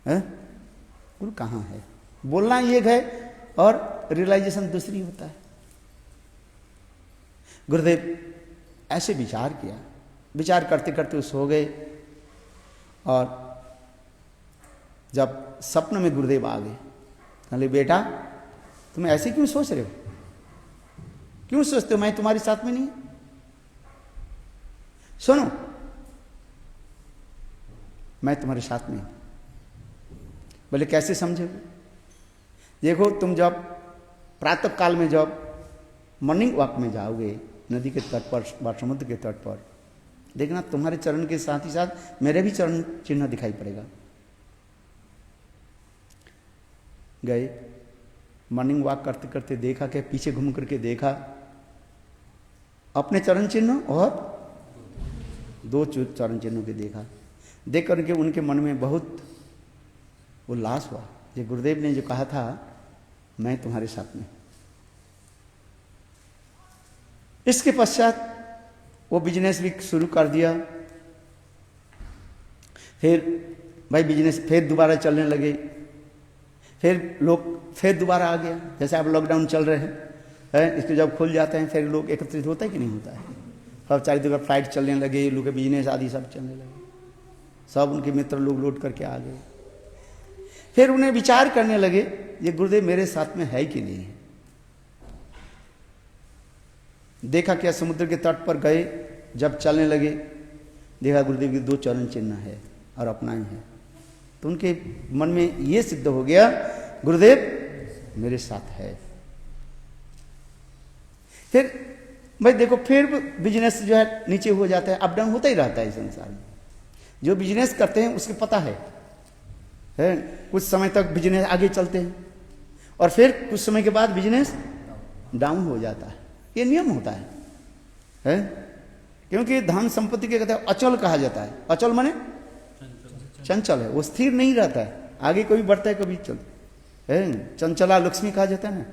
गुरु कहाँ है, बोलना एक है और रियलाइजेशन दूसरी होता है। गुरुदेव ऐसे विचार किया, विचार करते करते वो सो गए, और जब सपन में गुरुदेव आ गए, कहले बेटा तुम ऐसे क्यों सोच रहे हो, क्यों सोचते हो मैं तुम्हारे साथ में नहीं, सुनो मैं तुम्हारे साथ में हूं। बोले कैसे समझोगे, देखो तुम जब प्रातः काल में जब मॉर्निंग वॉक में जाओगे नदी के तट पर व समुद्र के तट पर, देखना तुम्हारे चरण के साथ ही साथ मेरे भी चरण चिन्ह दिखाई पड़ेगा। गए मॉर्निंग वॉक करते करते देखा कि पीछे घूम करके देखा अपने चरण चिन्ह और दो चरण चिन्हों के देखा। देख करके उनके मन में बहुत उल्लास हुआ, ये गुरुदेव ने जो कहा था मैं तुम्हारे साथ में। इसके पश्चात वो बिजनेस भी शुरू कर दिया। फिर भाई बिजनेस फिर दोबारा चलने लगे, फिर लोग फिर दोबारा आ गया, जैसे अब लॉकडाउन चल रहे हैं, इसके जब खुल जाते हैं फिर लोग एकत्रित होता है कि नहीं होता है, सब चारों जगह फ्लाइट चलने लगे, लोग के बिजनेस आदि सब चलने लगे, सब उनके मित्र लोग लौट करके आ गए। फिर उन्हें विचार करने लगे ये गुरुदेव मेरे साथ में है कि नहीं है। देखा क्या समुद्र के तट पर गए, जब चलने लगे देखा गुरुदेव के दो चरण चिन्ह है और अपना ही है, तो उनके मन में ये सिद्ध हो गया गुरुदेव मेरे साथ है। फिर भाई देखो फिर बिजनेस जो है नीचे हो जाता है, अप डाउन होता ही रहता है संसार में। जो बिजनेस करते हैं उसके पता है कुछ समय तक बिजनेस आगे चलते हैं और फिर कुछ समय के बाद बिजनेस डाउन हो जाता है, ये नियम होता है? क्योंकि धन संपत्ति के कहते हैं अचल कहा जाता है। अचल माने चंचल है, वो स्थिर नहीं रहता है, आगे कभी बढ़ता है कभी चल है। चंचला लक्ष्मी कहा जाता है ना,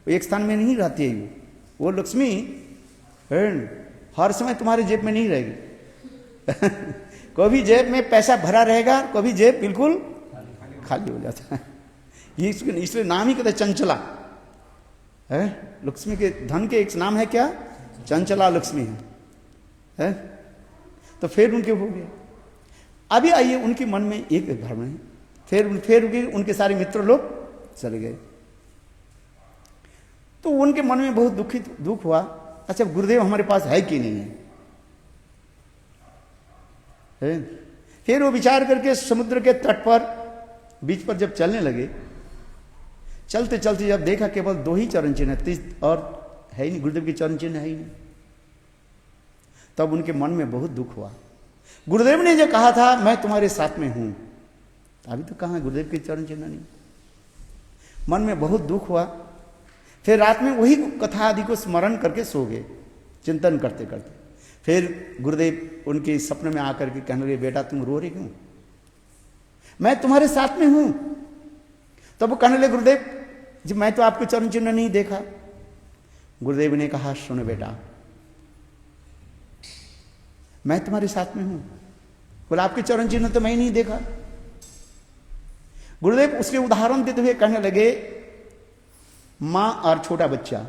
एक स्थान में नहीं रहती है वो लक्ष्मी है, हर समय तुम्हारे जेब में नहीं रहेगी कभी जेब में पैसा भरा रहेगा, कभी जेब बिल्कुल खाली हो जाता है। ये इसलिए नाम ही कहते हैं चंचला है। लक्ष्मी के धन के एक नाम है क्या? चंचला लक्ष्मी है। तो फिर उनके हो गया। अभी आइए उनके मन में एक धर्म है, फिर उनके सारे मित्र लोग चले गए। तो उनके मन में बहुत दुख हुआ। अच्छा गुरुदेव हमारे पास है कि नहीं है? फिर वो विचार करके समुद्र के तट पर बीच पर जब चलने लगे, चलते चलते जब देखा केवल 2 ही चरण चिन्ह है और है ही नहीं, गुरुदेव के चरण चिन्ह है ही नहीं। तब उनके मन में बहुत दुख हुआ। गुरुदेव ने जो कहा था मैं तुम्हारे साथ में हूं, अभी तो कहाँ गुरुदेव के चरण चिन्ह नहीं। मन में बहुत दुख हुआ। फिर रात में वही कथा आदि को स्मरण करके सो गए, चिंतन करते करते। फिर गुरुदेव उनके सपने में आकर के कहने लगे, बेटा तुम रो रहे क्यों? मैं तुम्हारे साथ में हूं। तब वो कहने लगे, गुरुदेव जी मैं तो आपके चरण चिन्ह नहीं देखा। गुरुदेव ने कहा, सुनो बेटा मैं तुम्हारे साथ में हूं, बोले आपके चरण चिन्ह तो मैं नहीं देखा। गुरुदेव उसके उदाहरण देते हुए कहने लगे, मां और छोटा बच्चा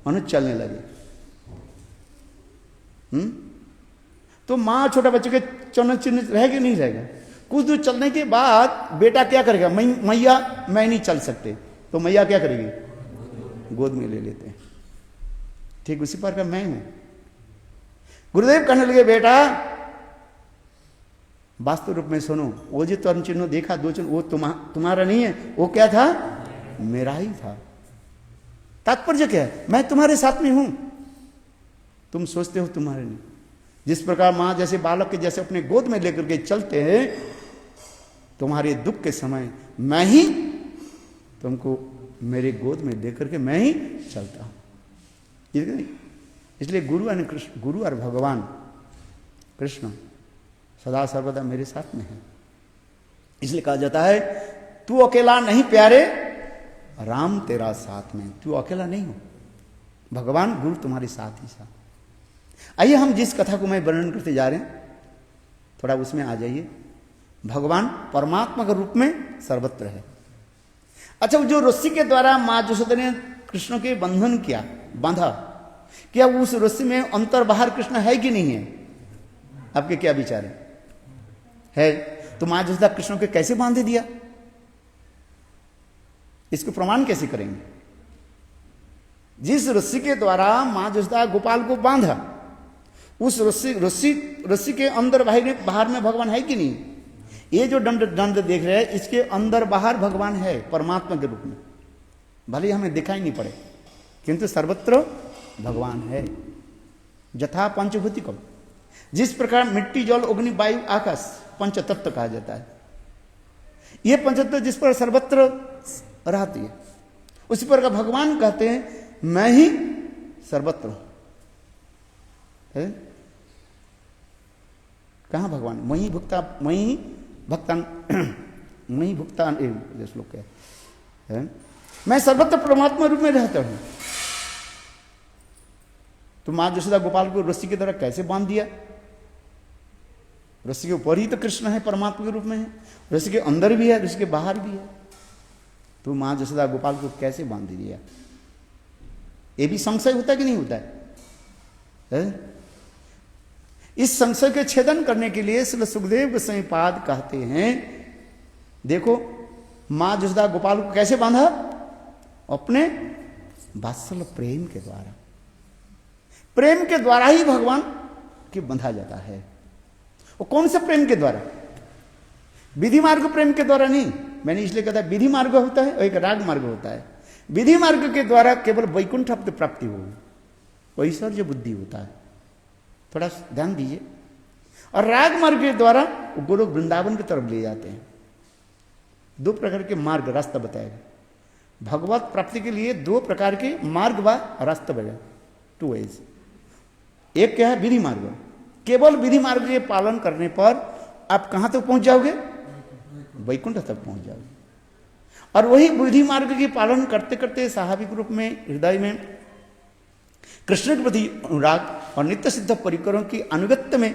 उन्हें चलने लगे। तो मां और छोटा बच्चे के चरण चिन्ह रहेगा नहीं रहेगा? कुछ दूर चलने के बाद बेटा क्या करेगा? मैया मैं नहीं चल सकते, तो मैया क्या करेगी? गोद में ले लेते हैं। ठीक उसी प्रकार मैं हूं। गुरुदेव कहने लगे, बेटा वास्तव रूप में सुनो, वो जो चरण चिन्ह देखा 2 चिन्ह, वो तुम्हारा नहीं है, वो क्या था? मेरा ही था। तात्पर्य क्या है? मैं तुम्हारे साथ में हूं, तुम सोचते हो तुम्हारे नहीं। जिस प्रकार मां जैसे बालक के जैसे अपने गोद में लेकर के चलते हैं, तुम्हारे दुख के समय मैं ही तुमको मेरे गोद में लेकर के मैं ही चलता हूं। इसलिए गुरु और भगवान कृष्ण सदा सर्वदा मेरे साथ में है। इसलिए कहा जाता है, तू अकेला नहीं प्यारे, राम तेरा साथ में। तू अकेला नहीं हो, भगवान गुरु तुम्हारे साथ ही साथ। आइए हम जिस कथा को मैं वर्णन करते जा रहे हैं, थोड़ा उसमें आ जाइए। भगवान परमात्मा के रूप में सर्वत्र है। अच्छा, जो रस्सी के द्वारा मां यशोदा ने कृष्ण के बंधन किया, बांधा, क्या उस रस्सी में अंतर बाहर कृष्ण है कि नहीं है? आपके क्या विचार है? तो मां यशोदा कृष्ण के कैसे बांध दिया? इसको प्रमाण कैसे करेंगे? जिस रस्सी के द्वारा मां यशोदा गोपाल को बांधा, उस रस्सी के अंदर बाहर में भगवान है कि नहीं? ये जो दंड देख रहे हैं, इसके अंदर बाहर भगवान है परमात्मा के रूप में। भले हमें दिखाई नहीं पड़े, किंतु सर्वत्र भगवान है। जथा पंचभूतिकम, जिस प्रकार मिट्टी जल अग्नि वायु आकाश पंच तत्व कहा जाता है, ये पंचतत्व जिस पर सर्वत्र रहती है, उसी प्रकार भगवान कहते हैं मैं ही सर्वत्र हूं। कहां भगवान? मही भुगतान श्लोक है। मैं सर्वत्र परमात्मा रूप में रहता हूं। तो मां यशोदा गोपाल को रस्सी के द्वारा कैसे बांध दिया? रस्सी के ऊपर ही तो कृष्ण है, परमात्मा के रूप में है, रस्सी के अंदर भी है, रस्सी के बाहर भी है। तो मां यशोदा गोपाल को कैसे बांध दिया? ये भी संशय होता है कि नहीं होता है? इस संशय के छेदन करने के लिए श्री सुखदेव गोस्वामी पाद कहते हैं, देखो मां यशोदा गोपाल को कैसे बांधा? अपने वात्सल्य प्रेम के द्वारा। प्रेम के द्वारा ही भगवान की बंधा जाता है। वो कौन से प्रेम के द्वारा? विधि मार्ग प्रेम के द्वारा नहीं। मैंने इसलिए कहा था विधि मार्ग होता है और एक राग मार्ग होता है। विधि मार्ग के द्वारा केवल वैकुंठ प्राप्ति होगी, ऐश्वर्य बुद्धि होता है, थोड़ा ध्यान दीजिए। और राग मार्ग के द्वारा गोलोक वृंदावन की तरफ ले जाते हैं। 2 प्रकार के मार्ग रास्ता बताएगा। भगवत प्राप्ति के लिए 2 प्रकार के मार्ग व रास्ता बताएगा, 2 ways। एक क्या है? विधि मार्ग। केवल विधि मार्ग के पालन करने पर आप कहां तक पहुंच जाओगे? वैकुंठ तक पहुंच जाओगे। और वही बुद्धि मार्ग के पालन करते करते स्वाभाविक रूप में हृदय में कृष्ण के प्रति अनुराग और नित्य सिद्ध परिकरों की अनुगत्य में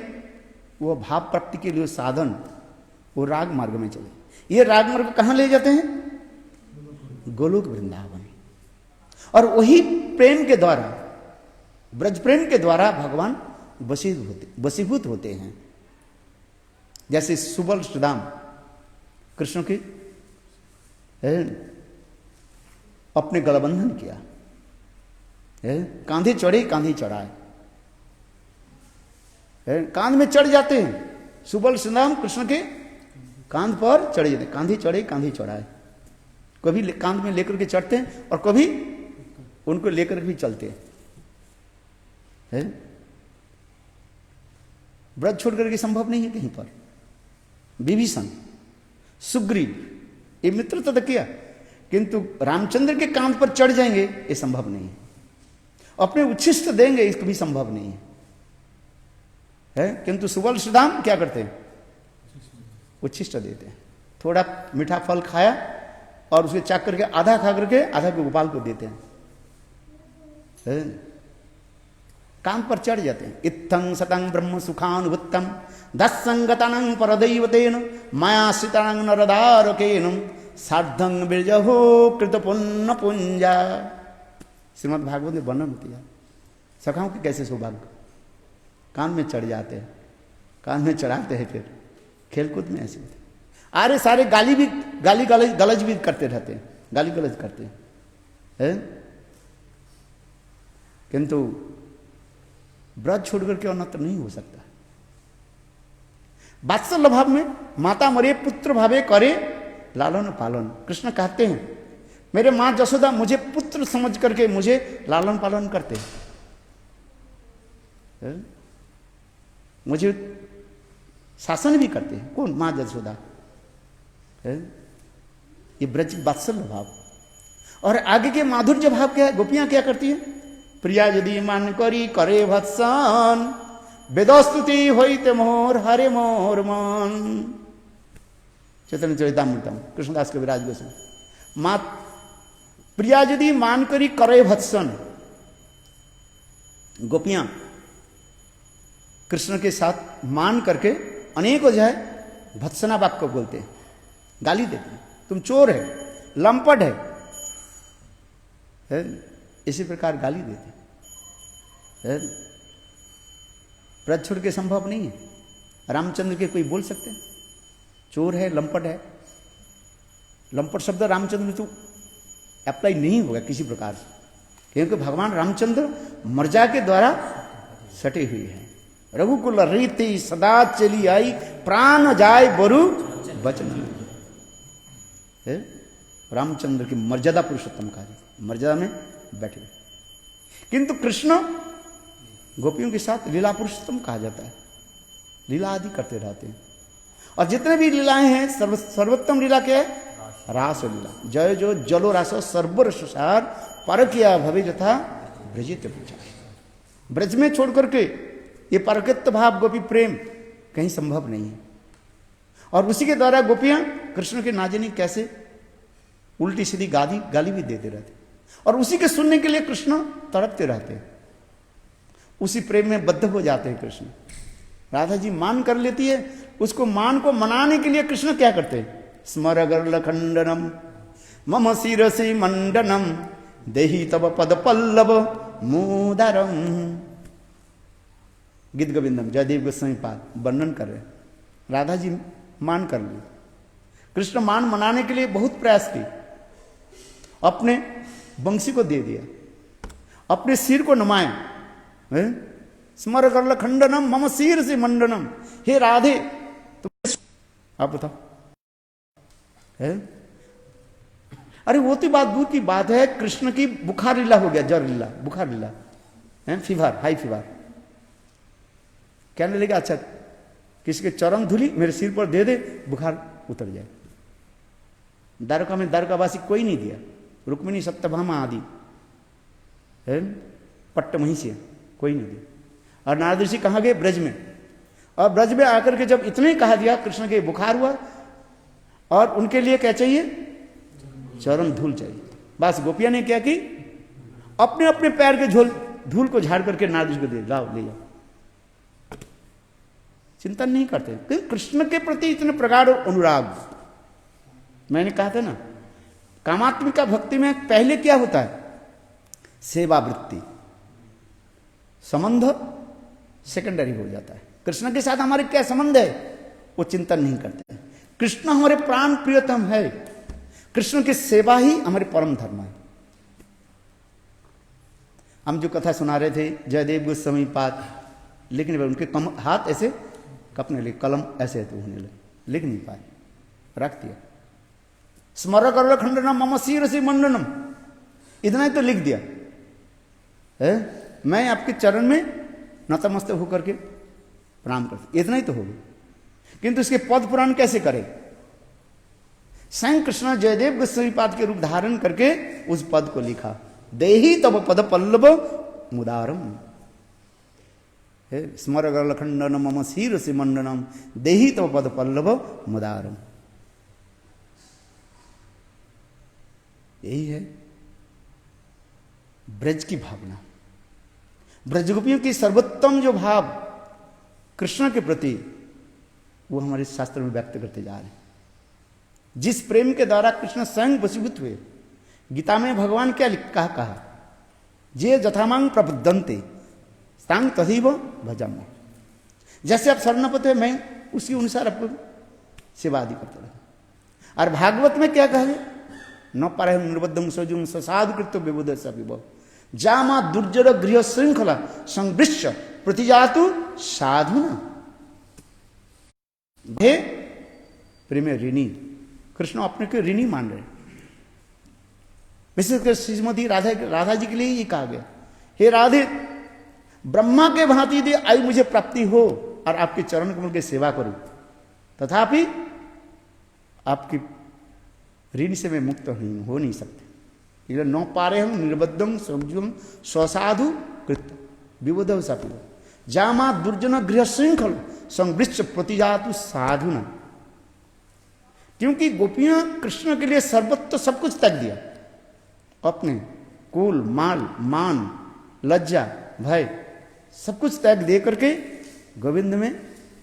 वो भाव प्राप्ति के लिए साधन वो राग मार्ग में चले। ये राग मार्ग कहाँ ले जाते हैं? गोलोक वृंदावन। और वही प्रेम के द्वारा, ब्रज प्रेम के द्वारा भगवान वशीभूत होते हैं। जैसे सुबल श्रीदाम कृष्ण के अपने गलबंधन किया, कांधे चढ़े कांधे चढ़ाए, कांध में चढ़ जाते हैं। सुबल श्रीदाम कृष्ण के कांध पर चढ़े जाते, कांधे चढ़े कांधे चढ़ाए। कभी कांध में लेकर के चढ़ते हैं और कभी उनको लेकर भी चलते हैं। ब्रज छोड़ करके संभव नहीं है कहीं पर। विभीषण, सुग्रीव, ये मित्रता तो किया, किंतु रामचंद्र के कांध पर चढ़ जाएंगे ये संभव नहीं है। अपने उच्छिष्ट देंगे इसको भी संभव नहीं है। किंतु सुबल श्रीदाम क्या करते हैं? उच्छिष्ट देते हैं। थोड़ा मीठा फल खाया और उसके चाक करके आधा खा करके आधा को गोपाल को देते हैं। कांध पर चढ़ जाते हैं। इत्थं सतं ब्रह्म सुखानुभुत्तम दस्संगतनं परदैवतेन माया सितांग नरदारकेन सार्धं बिरजहो कृत पुण्य पुंजा। श्रीमद् भागवत में वर्णन होती है सखाओं की कैसे सौभाग्य कान में चढ़ जाते हैं, कान में चढ़ाते हैं, फिर खेलकूद में ऐसे होते। अरे सारे गाली गलज भी करते रहते हैं, गाली गलज करते हैं। किंतु ब्रज छोड़ करके अनंत नहीं हो सकता। वात्सल्य भाव में माता मरे पुत्र भावे करे लालन पालन। कृष्ण कहते हैं मेरे मां जसोदा मुझे पुत्र समझ करके मुझे लालन पालन करते हैं, मुझे शासन भी करते हैं। कौन? मां जसोदा। ये ब्रज वात्सल्य भाव। और आगे के माधुर्य भाव क्या है? गोपियां क्या करती है? प्रिया यदि मान करी करे भत्सन वेदस्तुति होइते मोर हरे मोर मन। चैतन्य चरितामृतम कृष्णदास कविराज गोस्वामी। मां प्रिया यदि मान करी करे भत्सन, गोपियां कृष्ण के साथ मान करके अनेकों जो है भत्सना वाक्य बोलते हैं, गाली देते हैं। तुम चोर है, लंपट है, इसी प्रकार गाली देते हैं। ब्रज छोड़ के संभव नहीं है। रामचंद्र के कोई बोल सकते हैं चोर है, लंपट है? लंपट शब्द रामचंद्र में तो अप्लाई नहीं होगा किसी प्रकार से, क्योंकि भगवान रामचंद्र मर्जा के द्वारा सटे हुए हैं। रघुकुल रीति सदा चली आई प्राण जाय बरु वचन। रामचंद्र की मर्यादा पुरुषोत्तम कहा जाता, मर्यादा में बैठे हुए। किंतु कृष्ण गोपियों के साथ लीला पुरुषोत्तम कहा जाता है, लीला आदि करते रहते हैं। और जितने भी लीलाएं हैं सर्वोत्तम लीला क्या है? रास लीला। जय जो जलो रास सर्वरस सार परकिया भवे यथा ब्रजित प्रचार। ब्रज में छोड़ करके ये परकित भाव गोपी प्रेम कहीं संभव नहीं है। और उसी के द्वारा गोपियां कृष्ण के नाजनी कैसे उल्टी सीधी गाली भी देते रहते, और उसी के सुनने के लिए कृष्ण तड़पते रहते हैं। उसी प्रेम में बद्ध हो जाते हैं कृष्ण। राधा जी मान कर लेती है, उसको मान को मनाने के लिए कृष्ण क्या करते हैं? स्मर गर्ल खंडनम मम शिरसि मंडनम देहि तब पद पल्लव मोदरम। गीत गोविंदम जयदेव गोस्वामी पाद वर्णन कर रहे हैं। राधा जी मान कर ली, कृष्ण मान मनाने के लिए बहुत प्रयास की, अपने बंसी को दे दिया, अपने सिर को नमाया। स्मर गर्ल खंडनम मम शीर से मंडनम। हे राधे तुम आप बताओ है? अरे वो तो बात दूर की बात है, कृष्ण की बुखार लीला हो गया, जर लीला, बुखार लीला है, फीवर, हाई फीवर। कहने लगा अच्छा किसी के चरण धूली मेरे सिर पर दे दे, बुखार उतर जाए। द्वारका में द्वारकावासी कोई नहीं दिया, रुक्मिणी सत्यभामा आदि है, पट्ट महिषी कोई नहीं दिया। और नारद ऋषि कहाँ गए? ब्रज में। और ब्रज में आकर के जब इतने कहा दिया कृष्ण के बुखार हुआ, और उनके लिए क्या चाहिए? चरण धूल चाहिए। बस गोपिया ने क्या की? अपने अपने पैर के धूल को झाड़ करके नारद जी को दे, लाओ ले जाओ। चिंतन नहीं करते क्योंकि कृष्ण के प्रति इतने प्रगाढ़ अनुराग। मैंने कहा था ना, कामात्मिका भक्ति में पहले क्या होता है? सेवा वृत्ति, संबंध सेकेंडरी हो जाता है। कृष्ण के साथ हमारे क्या संबंध है वो चिंतन नहीं करते। कृष्ण हमारे प्राण प्रियतम है, कृष्ण की सेवा ही हमारे परम धर्म है। हम जो कथा सुना रहे थे जयदेव गोस्वामी पाद, लिखने पर उनके हाथ ऐसे कपने लगे, कलम ऐसे तो होने लगे, लिख नहीं पाए, रख दिया। स्मर कर खंडनम मम शिरसि मंडनम, इतना ही तो लिख दिया है, मैं आपके चरण में नतमस्तक होकर के प्रणाम करता, इतना ही तो होगा। किंतु इसके पद पुराण कैसे करें? स्वयं कृष्ण जयदेव गोस्वामी पाद के रूप धारण करके उस पद को लिखा, देहि तब पद पल्लव मुदारम, स्मर गलखंडनम मम शिरसि मंडनम देहि तब पद पल्लव मुदारम। यही है ब्रज की भावना, ब्रजगोपियों की सर्वोत्तम जो भाव कृष्ण के प्रति, वो हमारे शास्त्र में व्यक्त करते जा रहे हैं। जिस प्रेम के द्वारा कृष्ण स्वयं वशीभूत हुए। गीता में भगवान क्या कहा? जे जथामांग प्रबुद्धन्ते तांग तथैव भजामि। जैसे आप शरणपत है, मैं उसी अनुसार आपको सेवा आदि करता रहा। और भागवत में क्या कहा? न पारे निर्बद्धम सजुम साधु कृत्य विबुध सविव जामा दुर्जर गृह श्रृंखला संवृश्य प्रतिजातु साधुना। हे प्रेम ऋणी, कृष्ण अपने को ऋणी मान रहे। विशेषकर श्रीमती राधा जी के लिए ये कहा गया, हे राधे, ब्रह्मा के भांति यदि आई मुझे प्राप्ति हो और आपके चरण कमल की सेवा करूं, तथापि आपकी ऋण से मैं मुक्त हो नहीं सकते। न पारे हम निर्बद्धम संजुम स्वसाधु कृत विबुध सपिव जामा दुर्जन गृह श्रृंखल संवृक्ष प्रतिजातु साधुना। क्योंकि गोपियां कृष्ण के लिए सर्वत्र सब कुछ त्याग दिया, अपने कुल माल मान लज्जा भय सब कुछ त्याग दे करके गोविंद में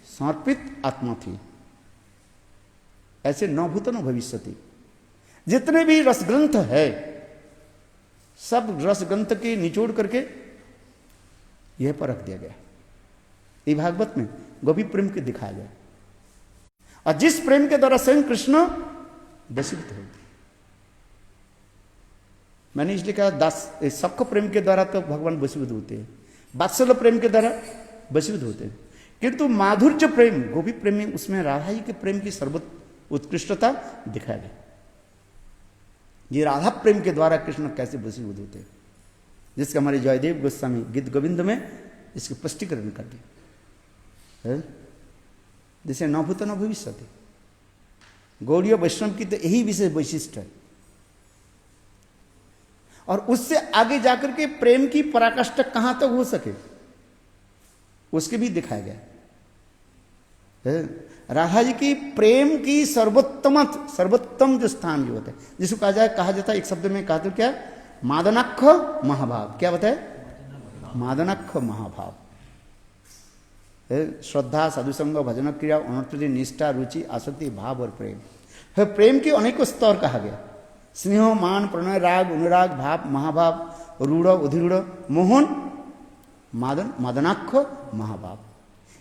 समर्पित आत्मा थी। ऐसे न भूत न भविष्यति। जितने भी रसग्रंथ है सब रसग्रंथ के निचोड़ करके यह पर रख दिया गया। ये भागवत में गोपी प्रेम के दिखाया गया। और जिस प्रेम के द्वारा स्वयं कृष्ण वशीभूत हो, मैंने इसलिए कहा दास सबको प्रेम के द्वारा तो भगवान वशीभूत होते हैं, वात्सल्य प्रेम के द्वारा वशीभूत होते हैं। किंतु माधुर्य प्रेम गोपी प्रेम में, उसमें राधा जी के प्रेम की सर्वोत्तम उत्कृष्टता दिखाया गया। ये राधा प्रेम के द्वारा कृष्ण कैसे वशीभूत होते हैं, जिसका हमारे जयदेव गोस्वामी गीत गोविंद में इसके स्पष्टीकरण कर दिया। जैसे न भूत न भविष्यति, गौड़ीय वैष्णव की तो यही विशेष वैशिष्ट है। और उससे आगे जाकर के प्रेम की पराकाष्ठा कहां तक हो सके उसके भी दिखाया गया। राधा जी की प्रेम की सर्वोत्तम जो स्थान जो होता है, जिसको कहा जाता है एक शब्द में कहा तो क्या, मादनाक्ष महाभाव। क्या बताए? मादनाक्ष महाभाव। श्रद्धा साधुसंग भजन क्रिया अनर्थी निष्ठा रुचि आसक्ति भाव और प्रेम है। प्रेम के अनेकों स्तर कहा गया। स्नेह मान प्रणय राग अनुराग भाव महाभाव रूढ़ उधिरूढ़ मोहन मदनाक्ष महाभाव।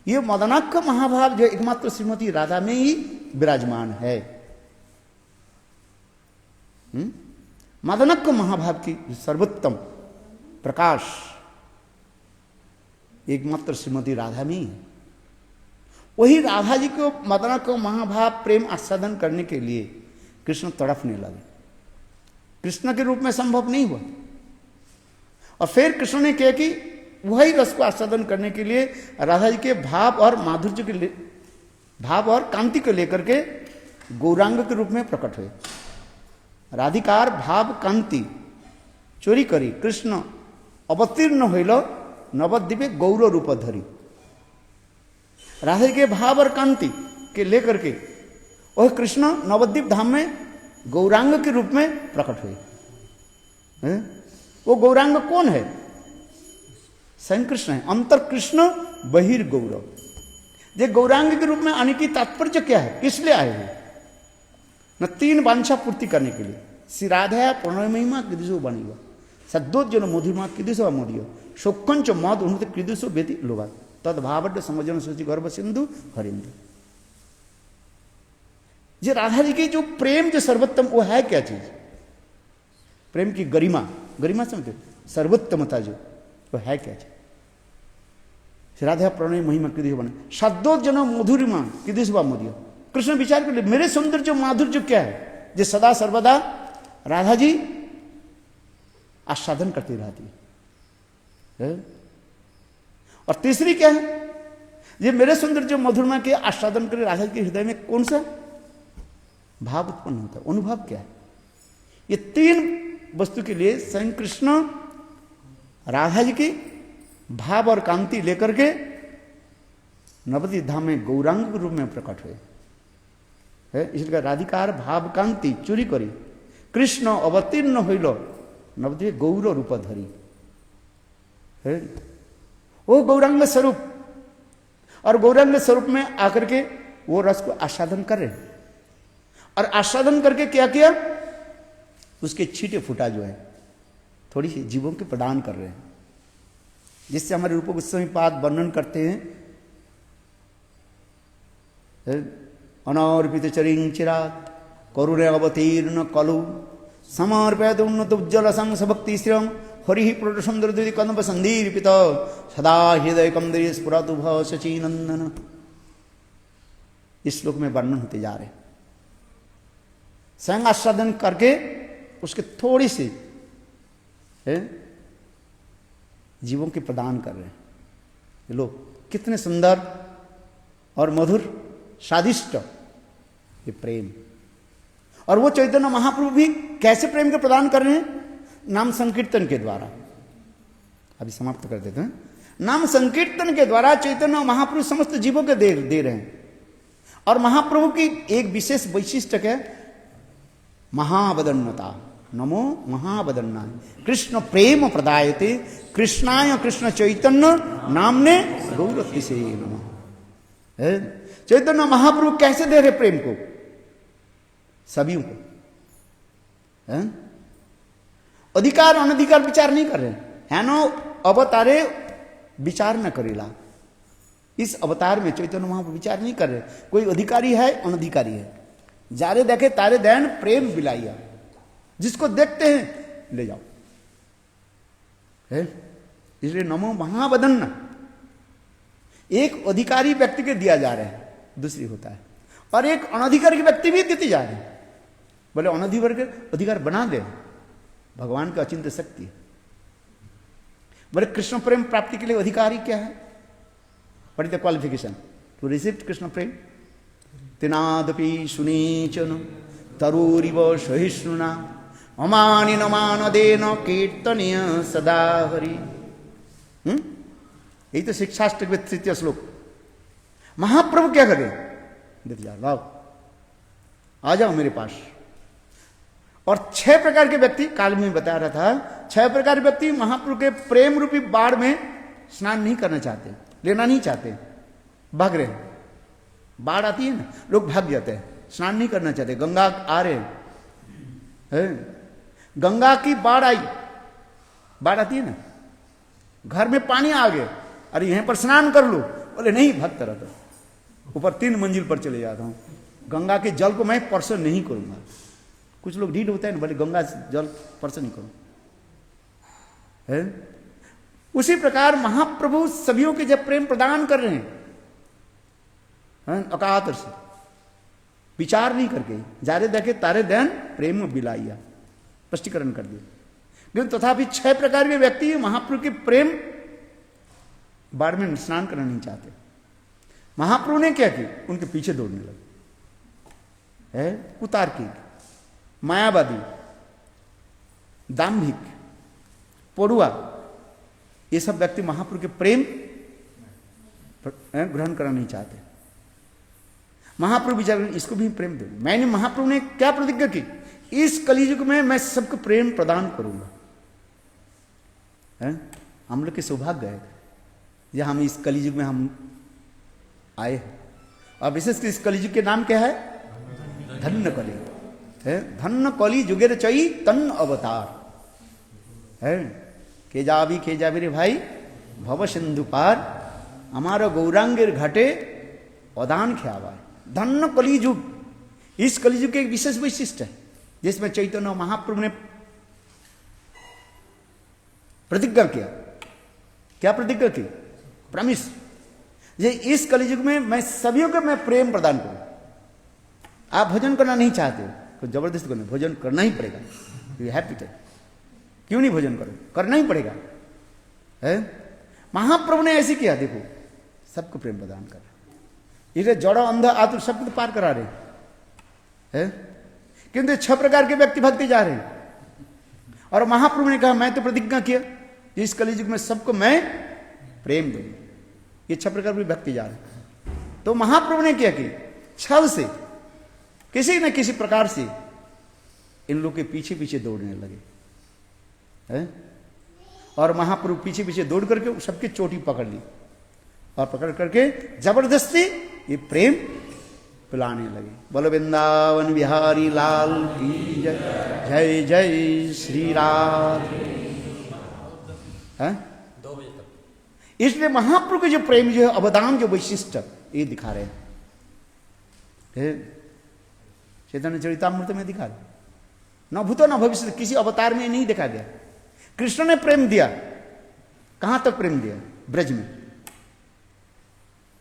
ये मदनाक्ष महाभाव जो एकमात्र श्रीमती राधा में ही विराजमान है। मदनाक्ष महाभाव की सर्वोत्तम प्रकाश एकमात्र श्रीमती राधा में ही है। वही राधा जी को मदनाक्ष महाभाव प्रेम आस्वादन करने के लिए कृष्ण तड़पने लगे। कृष्ण के रूप में संभव नहीं हुआ। और फिर कृष्ण ने क्या कि वही रस को आस्वादन करने के लिए राधा जी के भाव और माधुर्य के भाव और कांति को लेकर के गौरांग के रूप में प्रकट हुए। राधिकार भाव कांति चोरी करी कृष्ण अवतीर्ण होइल नवद्वीपे गौर रूप धरी। राधा जी के भाव और कांति के लेकर के और कृष्ण नवद्वीप धाम में गौरांग के रूप में प्रकट हुए हैं? वो गौरांग कौन है? स्वयं कृष्ण है। अंतर कृष्ण बहिर्गौरव। ये गौरांग के रूप में आने की तात्पर्य क्या है? किस लिए आए हैं? न 3 वांछा पूर्ति करने के लिए। श्री राधा प्रणय महिमा कृदिशो बनेगा सद्योजन मधुमा कृदिशो मोदियो शोकंच मद उन्नत कृदिशो व्यति लोभा तद भावड समझन सोचि गर्भ सिंधु हरिंदु। ये राधा जी की जो प्रेम जो सर्वोत्तम, वो है क्या चीज? प्रेम की गरिमा, गरिमा समझते, सर्वोत्तमता जो वो है क्या चीज? राधा प्रणय महिमा कृदिशो बने सद्योजन मधुरिमा कृदिशो मोदियो। कृष्ण विचार कर ले, मेरे सौंदर्य माधुर्य क्या है जो सदा सर्वदा राधा जी आस्वादन करती रहती है। और तीसरी क्या है? ये मेरे सौंदर्य मधुरमा के आस्वादन करे राधा जी के हृदय में कौन सा भाव उत्पन्न होता है? अनुभव क्या है? ये 3 वस्तु के लिए स्वयं कृष्ण राधा जी की भाव और कांति लेकर के नवद्वीप धाम में गौरांग के रूप में प्रकट हुए है। इसलिए राधिकार भाव कांति चोरी करी कृष्ण अवतीर्ण होइल नवद्वीप गौर रूप धरी है। वो गौरांग स्वरूप, और गौरांग स्वरूप में आकर के वो रस को आस्वादन कर रहे, और आस्वादन करके क्या किया? उसके छींटे फूटा जो है थोड़ी सी जीवों के प्रदान कर रहे हैं, जिससे हमारे रूप गोस्वामी पाद वर्णन करते हैं अनार्पित चरिंग चिरात करुणे अवतीर्ण कलु समर्पयत उन्नत उज्ज्वल संस भक्ति श्रियम हरि प्रोट सुंदर द्विति कदम्ब संदीर्पित सदा हृदय कमदरी स्फुरतु भव शचीनंदन। इस श्लोक में वर्णन होते जा रहे, स्वयं आस्वादन करके उसके थोड़ी सी जीवों के प्रदान कर रहे हैं। लोग कितने सुंदर और मधुर स्वादिष्ट ये प्रेम। और वो चैतन्य महाप्रभु भी कैसे प्रेम के प्रदान कर रहे हैं? नाम संकीर्तन के द्वारा। अभी समाप्त कर देते हैं। नाम संकीर्तन के द्वारा चैतन्य महाप्रभु समस्त जीवों के दे रहे हैं। और महाप्रभु की एक विशेष वैशिष्ट है महावदन्नता। नमो महावदन्नाय कृष्ण प्रेम प्रदायते कृष्णाय कृष्ण चैतन्य नामने गौरति से नमः। चैतन्य महाप्रभु कैसे दे रहे प्रेम को? सभी को है? अधिकार अनधिकार विचार नहीं कर रहे है नो अवतारे विचार न करेला। इस अवतार में चैतन्य महाप्रभु विचार नहीं कर रहे कोई अधिकारी है अनधिकारी है। जारे देखे तारे दैन प्रेम बिलाइया, जिसको देखते हैं ले जाओ है। इसलिए नमो महावदन्न एक अधिकारी व्यक्ति के दिया जा रहा है, दूसरी होता है, और एक अनधिकारी व्यक्ति भी देती जा रहे हैं। बोले अनधिकार के अधिकार बना दे, भगवान की अचिंत्य शक्ति है। बोले कृष्ण प्रेम प्राप्ति के लिए अधिकारी क्या है? What is the qualification to receive Krishna prem? तिनादपि सुनीचन तरुरिव सहिष्णुना अमानि न मानदेन कीर्तनीय सदा हरि। यही तो शिक्षाष्टक में 3 श्लोक। महाप्रभु क्या करे? देख जाओ, लाओ आ जाओ मेरे पास। और 6 प्रकार के व्यक्ति काल में बता रहा था, 6 प्रकार के व्यक्ति महाप्रभु के प्रेम रूपी बाढ़ में स्नान नहीं करना चाहते, लेना नहीं चाहते, भाग रहे। बाढ़ आती है ना, लोग भाग जाते हैं, स्नान नहीं करना चाहते। गंगा आ रहे हैं, गंगा की बाढ़ आई, बाढ़ आती है ना, घर में पानी आ गए, अरे यहां पर स्नान कर लो। बोले नहीं, भक्त रहता, ऊपर 3 मंजिल पर चले जाता हूं, गंगा के जल को मैं स्पर्श नहीं करूंगा। कुछ लोग ढीठ होता है ना, बोले गंगा जल स्पर्श नहीं करूं है? उसी प्रकार महाप्रभु सभियों के जब प्रेम प्रदान कर रहे हैं अकातर से, विचार नहीं करके, जारे देखे तारे दैन प्रेम बिलाइया, स्पष्टीकरण कर दिया। लेकिन तथापि 6 प्रकार के व्यक्ति महाप्रभु के प्रेम बाढ़ में स्नान करना नहीं चाहते। महाप्रभु ने क्या किया? उनके पीछे दौड़ने लगे है। कुतार्किक, मायावादी, दाम्भिक, पड़ुआ, ये सब व्यक्ति महाप्रभु के प्रेम ग्रहण करना नहीं चाहते। महाप्रभु विचार इसको भी प्रेम दो। मैंने महाप्रभु ने क्या प्रतिज्ञा की, इस कलियुग में मैं सबको प्रेम प्रदान करूंगा। हम लोग के सौभाग्य है ये हम इस कलियुग में हम आए हैं। और विशेष इस कलियुग के नाम क्या है, धन्य कली है। धन्य कली जुगेर चई तन अवतार है। के जाबी रे भाई भव सिंधु पार, हमारा गौरांगेर घाटे अदान ख्यावा। धन्य कलियुग, इस कलियुग के एक विशेष वैशिष्ट है जिसमें चैतन्य महाप्रभु ने प्रतिज्ञा किया। क्या प्रतिज्ञा की, प्रॉमिस, ये इस कलियुग में मैं सभी को मैं प्रेम प्रदान करूं। आप भोजन करना नहीं चाहते हो तो जबरदस्ती करना, भोजन करना ही पड़ेगा। यू हैव टू टेक, क्यों नहीं भोजन करो, करना ही पड़ेगा है। महाप्रभु ने ऐसे किया, देखो सबको प्रेम प्रदान कर रहे, इसे जड़ो अंधा आतुर सबको तो पार करा रहे हैं। किंतु 6 प्रकार के व्यक्ति भक्ति जा रहे हैं। और महाप्रभु ने कहा मैं तो प्रतिज्ञा किया इस कलियुग में सबको मैं प्रेम दूंगा। ये 6 प्रकार की भक्ति जा रहे हैं। तो महाप्रभु ने क्या की, छल से किसी न किसी प्रकार से इन लोग के पीछे पीछे दौड़ने लगे है? और महाप्रभु पीछे पीछे दौड़ करके सबकी चोटी पकड़ ली और पकड़ करके जबरदस्ती ये प्रेम पिलाने लगे। बोलो वृंदावन बिहारी लाल की जय, जय जय श्री राधे। इसलिए महाप्रभु के जो प्रेम जो है, अवदान जो वैशिष्ट ये दिखा रहे हैं, चैतन्य चरितामृत में दिखा रहे। न भूतो न भविष्य, किसी अवतार में नहीं देखा गया। कृष्ण ने प्रेम दिया, कहां तक प्रेम दिया, ब्रज में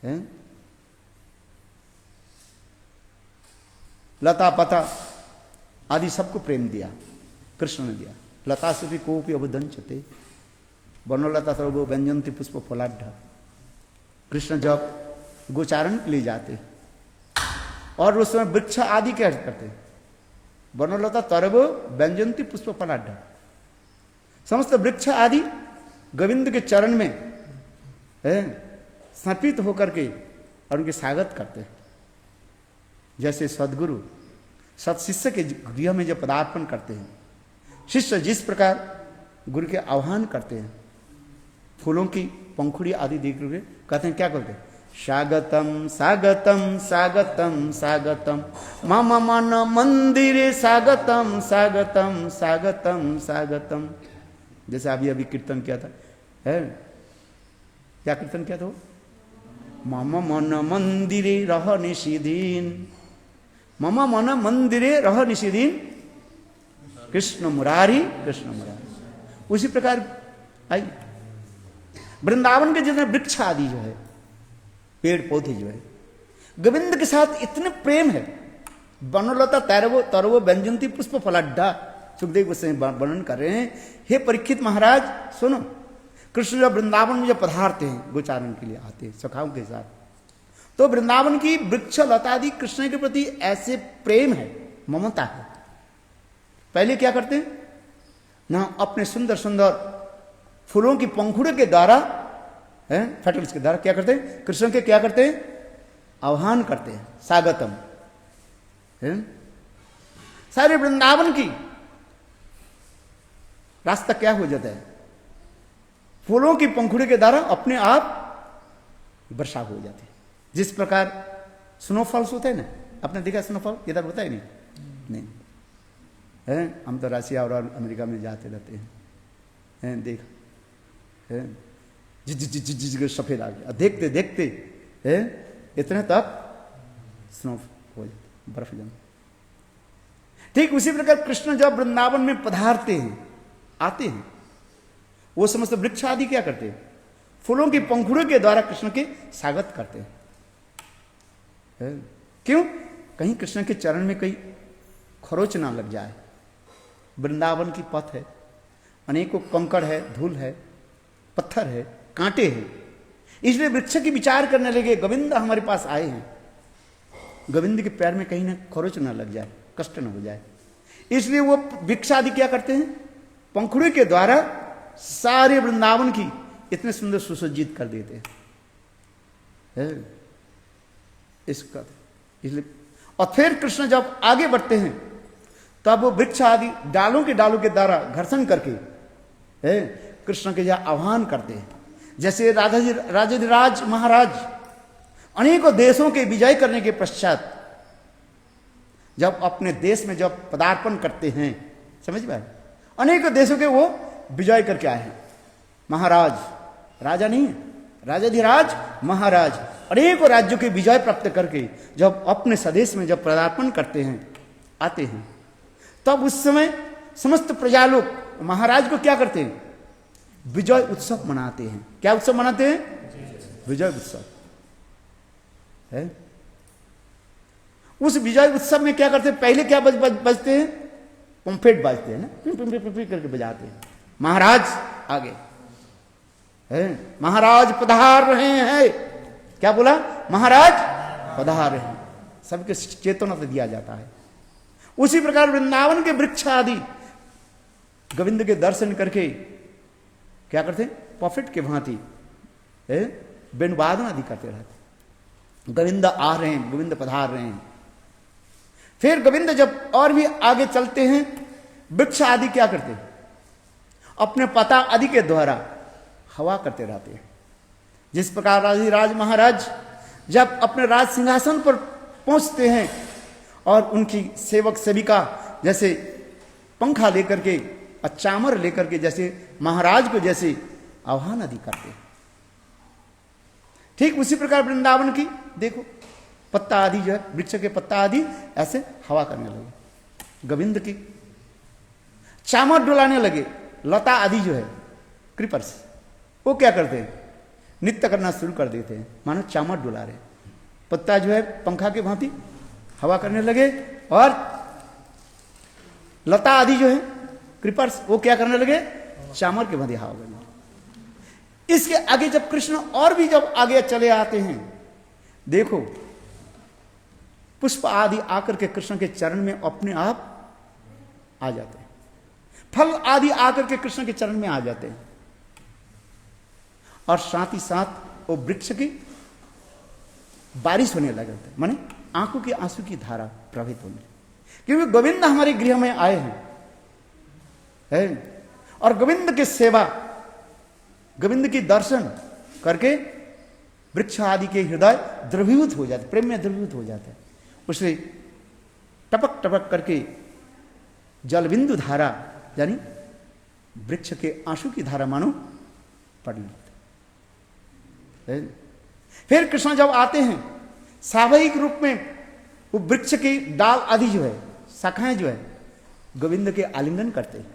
है? लता पता आदि सबको प्रेम दिया, कृष्ण ने दिया। लता से भी कोपी अवदंचते वनलता सर्वो व्यंजंती पुष्प फलाढ़। कृष्ण जब गोचारण के लिए जाते और उस समय वृक्ष आदि क्या करते, वनलता तरवो व्यंजंती पुष्प फलाढ़, समस्त वृक्ष आदि गोविंद के चरण में समर्पित होकर के और उनके स्वागत करते हैं। जैसे सदगुरु सत्शिष्य के गृह में जब पदार्पण करते हैं, शिष्य जिस प्रकार गुरु के आह्वान करते हैं, फूलों की पंखुड़ी आदि देख करके कहते हैं, क्या करते हैं, स्वागतम स्वागतम स्वागतम स्वागतम मम मन मंदिरे स्वागतम स्वागतम स्वागतम स्वागतम। जैसे अभी अभी कीर्तन किया था है, क्या कीर्तन किया था वो, मम मन मंदिरे रह निषिधीन, मम मन मंदिरे रह निषिधीन कृष्ण मुरारी कृष्ण मुरारी। उसी प्रकार आई वृंदावन के जितने वृक्ष आदि जो है, पेड़ पौधे जो है, गोविंद के साथ इतने प्रेम है। वनलता तरवो तरवो व्यंजंती पुष्प फलाढ़। सुखदेव गोस्वामी वर्णन कर रहे हैं, हे परीक्षित महाराज सुनो, कृष्ण जब वृंदावन में जब पधारते हैं, गोचारण के लिए आते हैं सखाओं के साथ, तो वृंदावन की वृक्ष लतादि कृष्ण के प्रति ऐसे प्रेम है, ममता है। पहले क्या करते हैं ना, अपने सुंदर सुंदर फूलों की पंखुड़े के द्वारा फेटल्स के द्वारा क्या करते हैं, कृष्ण के क्या करते हैं, आह्वान करते हैं, स्वागतम है? सारे वृंदावन की रास्ता क्या हो जाता है, फूलों की पंखुड़ी के द्वारा अपने आप वर्षा हो जाती है। जिस प्रकार स्नोफॉल्स होते हैं ना, आपने देखा स्नोफॉल, इधर होता है नहीं है? हम तो रशिया और अमेरिका में जाते रहते हैं, देख सफेद आ गया, देखते देखते इतने तक स्नो हो जाता, बर्फ जम। ठीक उसी प्रकार कृष्ण जब वृंदावन में पधारते हैं, आते हैं, वो समस्त वृक्ष आदि क्या करते हैं, फूलों की पंखुड़ों के द्वारा कृष्ण के स्वागत करते हैं। क्यों, कहीं कृष्ण के चरण में कहीं खरोच ना लग जाए। वृंदावन की पथ है, अनेकों कंकड़ है, धूल है, पत्थर है, कांटे हैं, इसलिए वृक्ष की विचार करने लगे, गोविंद हमारे पास आए हैं, गोविंद के पैर में कहीं ना खरोच ना लग जाए, कष्ट ना हो जाए। इसलिए वो वृक्ष आदि क्या करते हैं, पंखुड़ी के द्वारा सारे वृंदावन की इतने सुंदर सुसज्जित कर देते हैं। इसका इसलिए और फिर कृष्ण जब आगे बढ़ते हैं तब वो वृक्ष आदि डालों के द्वारा घर्षण करके कृष्ण के यहाँ आह्वान करते हैं। जैसे राजाधिराज महाराज अनेकों देशों के विजय करने के पश्चात जब अपने देश में जब पदार्पण करते हैं, समझ में, अनेकों देशों के वो विजय करके आए हैं। महाराज, राजा नहीं है, राजाधिराज महाराज अनेकों राज्यों के विजय प्राप्त करके जब अपने स्वदेश में जब पदार्पण करते हैं, आते हैं, तब उस समय समस्त प्रजा लोग महाराज को क्या करते हैं? विजय उत्सव मनाते हैं। क्या उत्सव मनाते हैं? विजय उत्सव है। उस विजय उत्सव में क्या करते हैं? पहले क्या बजते हैं? पंफेट बजते हैं ना, पिं करके बजाते हैं। महाराज आगे है, महाराज पधार रहे हैं। क्या बोला? महाराज पधार रहे हैं। सबके चेतना से दिया जाता है। उसी प्रकार वृंदावन के वृक्ष आदि गोविंद के दर्शन करके क्या करते हैं? पॉफिट के भांति वेणुवादन आदि करते रहते। गोविंद आ रहे हैं, गोविंद पधार रहे हैं। फिर गोविंद जब और भी आगे चलते हैं, वृक्ष आदि क्या करते हैं? अपने पता आदि के द्वारा हवा करते रहते हैं। जिस प्रकार राज महाराज जब अपने राज सिंहासन पर पहुंचते हैं और उनकी सेवक सेविका जैसे पंखा लेकर के और चामर लेकर के जैसे महाराज को जैसे आह्वान आदि करते हैं, ठीक उसी प्रकार वृंदावन की देखो पत्ता आदि जो है, वृक्ष के पत्ता आदि ऐसे हवा करने लगे। गोविंद की चामर डुलाने लगे। लता आदि जो है क्रीपर्स, वो क्या करते हैं? नृत्य करना शुरू कर देते हैं, मानो चामर डुला रहे। पत्ता जो है पंखा के भांति हवा करने लगे और लता आदि जो है क्रीपर्स, वो क्या करने लगे? चामर के भांति हवा करने लगे। इसके आगे जब कृष्ण और भी जब आगे चले आते हैं, देखो पुष्प आदि आकर के कृष्ण के चरण में अपने आप आ जाते हैं। फल आदि आकर के कृष्ण के चरण में आ जाते हैं और साथ ही साथ वो वृक्ष की बारिश होने लग जाती है, माने आंखों की आंसू की धारा प्रवाहित होने, क्योंकि गोविंद हमारे गृह में आए हैं और गोविंद की सेवा, गोविंद की दर्शन करके वृक्ष आदि के हृदय द्रवीभूत हो जाते, प्रेम में द्रवीभूत हो जाता है। उससे टपक टपक करके जलबिंदु धारा यानी वृक्ष के आंसू की धारा मानो पड़ने लगती है। फिर कृष्ण जब आते हैं स्वाभाविक रूप में वो वृक्ष की डाल आदि जो है, शाखाएं जो है, गोविंद के आलिंगन करते हैं।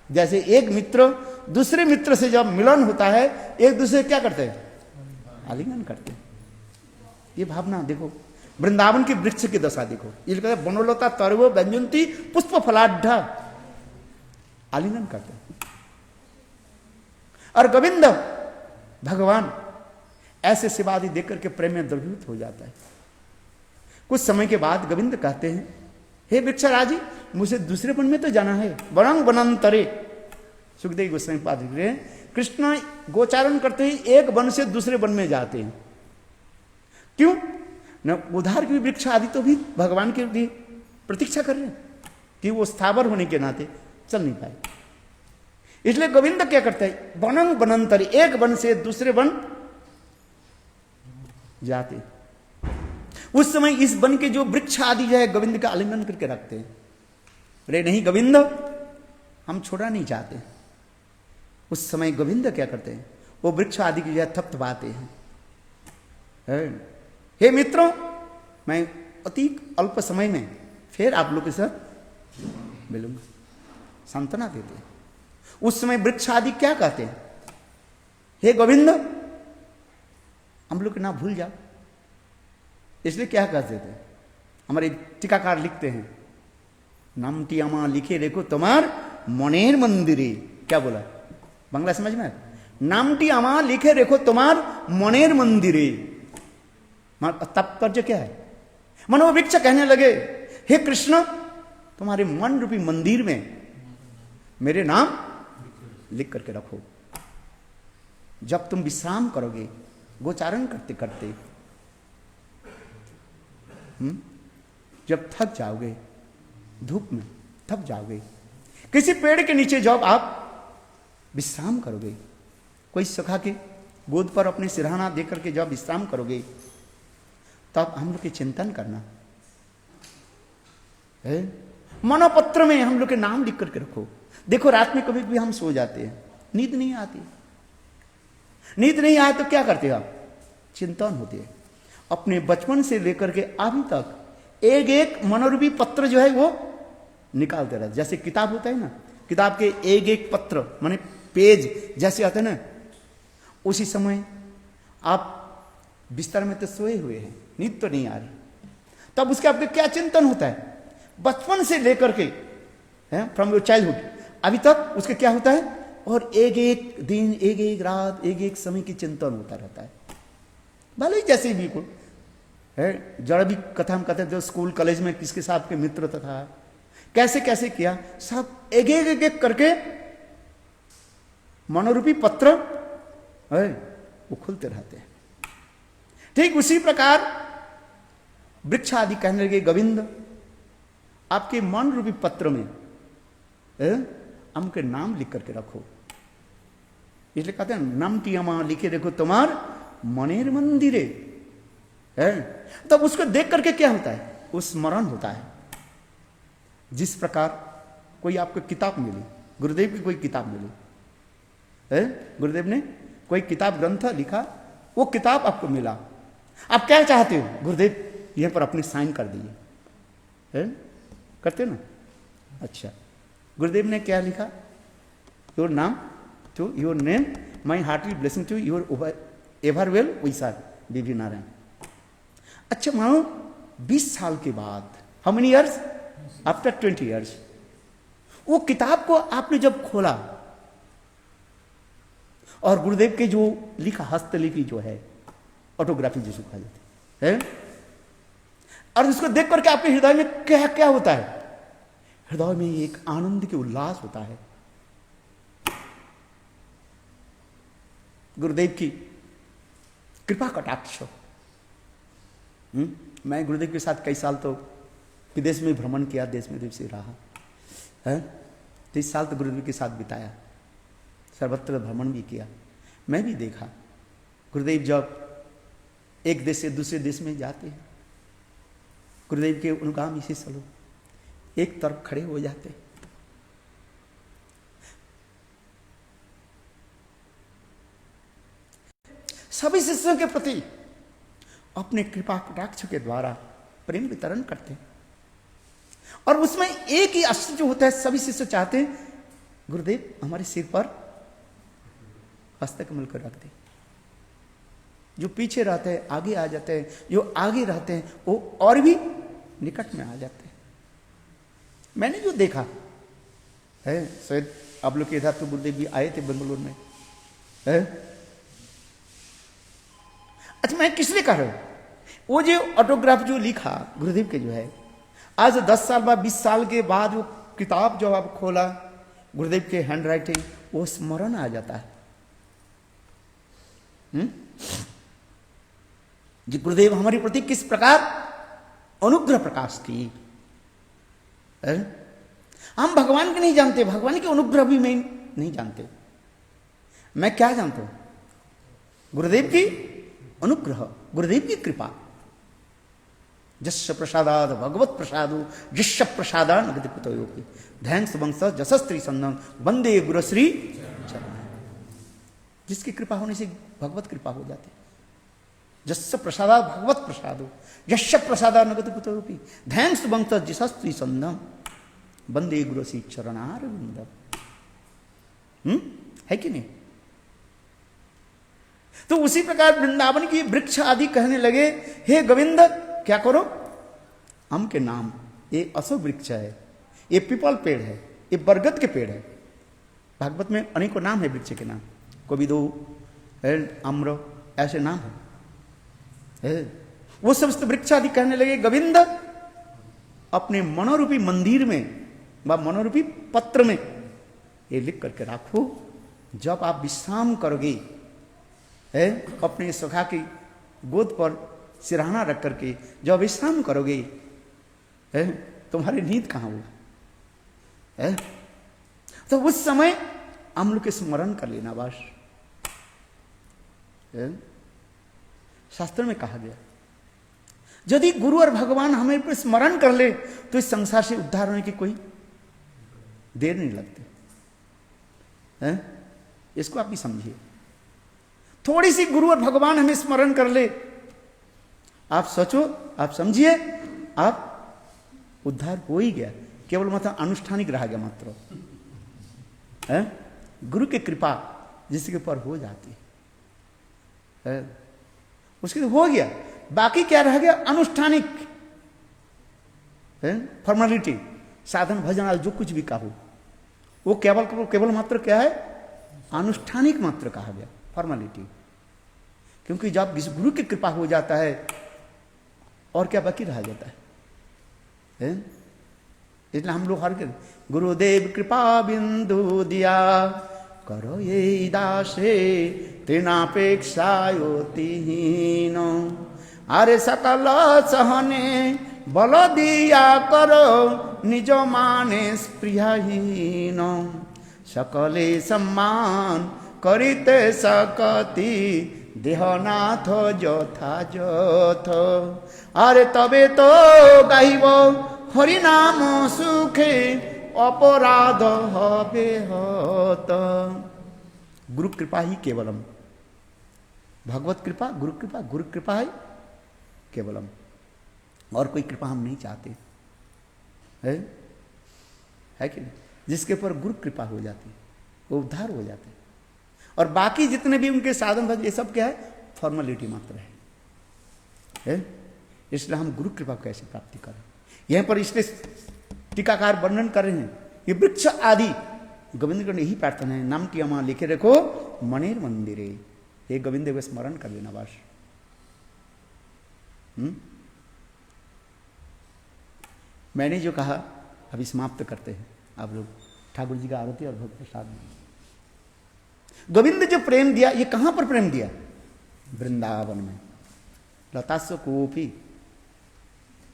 जैसे एक मित्र दूसरे मित्र से जब मिलन होता है, एक दूसरे क्या करते हैं? आलिंगन करते हैं। ये भावना देखो, वृंदावन के वृक्ष की दशा देखो, ये कहते हैं बनोलता तरवो व्यंजंती पुष्प फलाढ़, आलिंगन करते हैं। और गोविंद भगवान ऐसे सेवा आदि देख करके प्रेम में द्रवीभूत हो जाता है। कुछ समय के बाद गोविंद कहते हैं, हे वृक्षराजी, मुझे दूसरे वन में तो जाना है, वरंग वनांतरे। सुखदेव गोस्वामी पाद लिख रहे हैं, कृष्ण गोचारण करते ही एक वन से दूसरे वन में जाते हैं। क्यों? न उधार की वृक्ष आदि तो भी भगवान के लिए प्रतीक्षा कर रहे हैं कि वो स्थावर होने के नाते चल नहीं पाए। इसलिए गोविंद क्या करते हैं? वनंग वनांतरे, एक वन से दूसरे वन जाते। उस समय इस वन के जो वृक्ष आदि जो है गोविंद का आलिंगन करके रखते हैं। अरे नहीं गोविंद, हम छोड़ा नहीं चाहते। उस समय गोविंद क्या करते हैं? वो वृक्ष आदि की जो है थपथपाते हैं। हे मित्रों, मैं अति अल्प समय में फिर आप लोग के साथ मिलूंगा, सांत्वना देते हैं। उस समय वृक्ष आदि क्या कहते हैं? हे गोविंद, हम लोग ना भूल जाओ। इसलिए क्या कहते थे? हमारे टीकाकार लिखते हैं, नामटी आमा लिखे देखो तुम्हार मनेर मंदिरे। क्या बोला? बांग्ला समझ में? नामटी आमा लिखे देखो तुम्हार मनेर मंदिरे। तात्पर्य क्या है? मनो वृक्ष कहने लगे, हे कृष्ण, तुम्हारे मन रूपी मंदिर में मेरे नाम लिख करके रखो। जब तुम विश्राम करोगे, गोचारण करते करते, जब थक जाओगे, धूप में थक जाओगे, किसी पेड़ के नीचे जब आप विश्राम करोगे, कोई सखा के गोद पर अपने सिरहाना देकर के जब विश्राम करोगे, तब हम लोग के चिंतन करना है। मनोपत्र में हम लोग के नाम लिख करके रखो। देखो रात में कभी भी हम सो जाते हैं, नींद नहीं आती, नींद नहीं आए तो क्या करते हो आप? चिंतन होती है। अपने बचपन से लेकर के अभी तक एक एक मनोरूपी पत्र जो है वो निकालते रहते। जैसे किताब होता है ना, किताब के एक एक पत्र माने पेज जैसे आते हैं ना, उसी समय आप बिस्तर में तो सोए हुए हैं, नींद तो नहीं आ रही, तब उसके आपके क्या चिंतन होता है? बचपन से लेकर के फ्रॉम योर चाइल्डहुड अभी तक उसके क्या होता है? और एक एक दिन, एक एक रात, एक एक समय की चिंतन होता रहता है। भले ही जैसे भी को है, जरा भी कथा हम कहते हैं जो स्कूल कॉलेज में किसके साथ के मित्र था, कैसे कैसे किया, सब एक एक एक एक करके मनोरूपी पत्र है वो खुलते रहते हैं। ठीक उसी प्रकार वृक्ष आदि कहने लगे गोविंद आपके मन रूपी पत्र में हमके नाम लिख करके रखो। इसलिए कहते हैं नाम टियामा लिखे देखो तुम्हार मनेर मंदिरे है। तब उसको देख करके क्या होता है? वो स्मरण होता है। जिस प्रकार कोई आपको किताब मिली, गुरुदेव की कोई किताब मिली है, गुरुदेव ने कोई किताब ग्रंथ लिखा, वो किताब आपको मिला, आप क्या चाहते हो? गुरुदेव यहां पर अपनी साइन कर दिए है, करते ना? अच्छा, गुरुदेव ने क्या लिखा? योर नाम to your name, my heartly blessing to your ever well wisher BV Narayan. अच्छा मानो 20 साल के बाद, how many years? After 20 years, वो किताब को आपने जब खोला और गुरुदेव के जो लिखा हस्तलिपि जो है, ऑटोग्राफी जिसको कहा जाता है, और उसको देख करके आपके हृदय में क्या क्या होता है? हृदय में एक आनंद के उल्लास होता है। गुरुदेव की कृपा कटाक्ष। मैं गुरुदेव के साथ कई साल तो विदेश में भ्रमण किया, देश में देव से रहा है, 30 साल तो गुरुदेव के साथ बिताया, सर्वत्र भ्रमण भी किया। मैं भी देखा गुरुदेव जब एक देश से दूसरे देश में जाते हैं, गुरुदेव के अनुगामी शिष्य लोग एक तरफ खड़े हो जाते, सभी शिष्यों के प्रति अपने कृपा कटाक्ष के द्वारा प्रेम वितरण करते हैं। और उसमें एक ही आश्चर्य जो होता है, सभी शिष्य चाहते हैं गुरुदेव हमारे सिर पर हस्तकमल कर रखते। जो पीछे रहते हैं आगे आ जाते हैं, जो आगे रहते हैं वो और भी निकट में आ जाते हैं। मैंने जो देखा है, शायद आप लोग के इधर तो गुरुदेव भी आए थे बेंगलुरु में है। अच्छा, मैं किस लिए कह रहा हूं? वो जो ऑटोग्राफ जो लिखा गुरुदेव के जो है, आज 10 साल बाद 20 साल के बाद वो किताब जो आप खोला, गुरुदेव के हैंड राइटिंग, वो स्मरण आ जाता है। जी गुरुदेव हमारे प्रति किस प्रकार अनुग्रह प्रकाश की है? हम भगवान के नहीं जानते, भगवान के अनुग्रह भी मैं नहीं जानते। मैं क्या जानता हूं? गुरुदेव की अनुग्रह, गुरुदेव की कृपा। जस्य प्रसादाद भगवत प्रसादो जिष्य प्रसादा नगतिपतयोपि धैंस वंश जशस्त्री संदम वंदे गुरुश्री चरण। जिसकी कृपा होने से भगवत कृपा हो जाती। जस्य प्रसादा भगवत प्रसादो यश्य प्रसादा नगतिपतयोपि धैंस वंश जशस्त्री संदम वंदे गुरुश्री चरणारविंदम। है कि नहीं? तो उसी प्रकार वृंदावन की वृक्ष आदि कहने लगे, हे गोविंद क्या करो? हम के नाम, ये अशोक वृक्ष है, ये पीपल पेड़ है, ये बरगद के पेड़ है। भागवत में अनेकों नाम है वृक्ष के नाम, कोविदो आम्र ऐसे नाम है। वो समस्त वृक्ष आदि कहने लगे गोविंद अपने मनोरूपी मंदिर में व मनोरूपी पत्र में ये लिख करके रखो। जब आप विश्राम करोगे अपने सखा की गोद पर सिरहाना रख करके जब विश्राम करोगे, है, तुम्हारी नींद कहाँ हुआ है? तो उस समय हम लोग के स्मरण कर लेना बस। शास्त्र में कहा गया यदि गुरु और भगवान हमें पर स्मरण कर ले तो इस संसार से उद्धार होने की कोई देर नहीं लगती है। इसको आप भी समझिए। थोड़ी सी गुरु और भगवान हमें स्मरण कर ले, आप सोचो, आप समझिए, आप उद्धार हो ही गया। केवल मतलब अनुष्ठानिक रह गया मात्र है। गुरु की कृपा जिसके ऊपर हो जाती है उसके हो गया। बाकी क्या रह गया? अनुष्ठानिक है, फॉर्मेलिटी, साधन भजन आदि जो कुछ भी कहो वो केवल मात्र क्या है? अनुष्ठानिक मात्र कहा गया, फॉर्मेलिटी। क्योंकि जब इस गुरु की कृपा हो जाता है और क्या बाकी रह जाता है? इसलिए हम लोग हर गुरुदेव कृपा बिंदु दिया करो ये दासे तृणापेक्षायोतिहीन, अरे सकल सहने बल दिया करो निज माने स्पृहहीन, सकले सम्मान करिते सकती देहनाथ যথা যথ, अरे तबे तो गाइब हरिनाम सुखे अपराध हबे हत। गुरु कृपा ही केवलम, भगवत कृपा, गुरु कृपा है केवलम। और कोई कृपा हम नहीं चाहते है कि नहीं? जिसके ऊपर गुरु कृपा हो जाती वो उद्धार हो जाते। और बाकी जितने भी उनके साधन भजन ये सब क्या है? फॉर्मेलिटी मात्र है। इसलिए हम गुरु कृपा कैसे प्राप्ति करें? यहां पर इसलिए टीकाकार वर्णन कर रहे हैं। ये वृक्ष आदि गोविंद को यही प्रार्थना है, नाम की अमा लिखे रखो मणिर मंदिरे। हे गोविंद को स्मरण कर लेना बस। मैंने जो कहा अभी समाप्त करते हैं आप लोग। ठाकुर जी का आरती और भक्त प्रसाद में गोविंद जो प्रेम दिया, ये कहां पर प्रेम दिया? वृंदावन में। लतास्य कोपी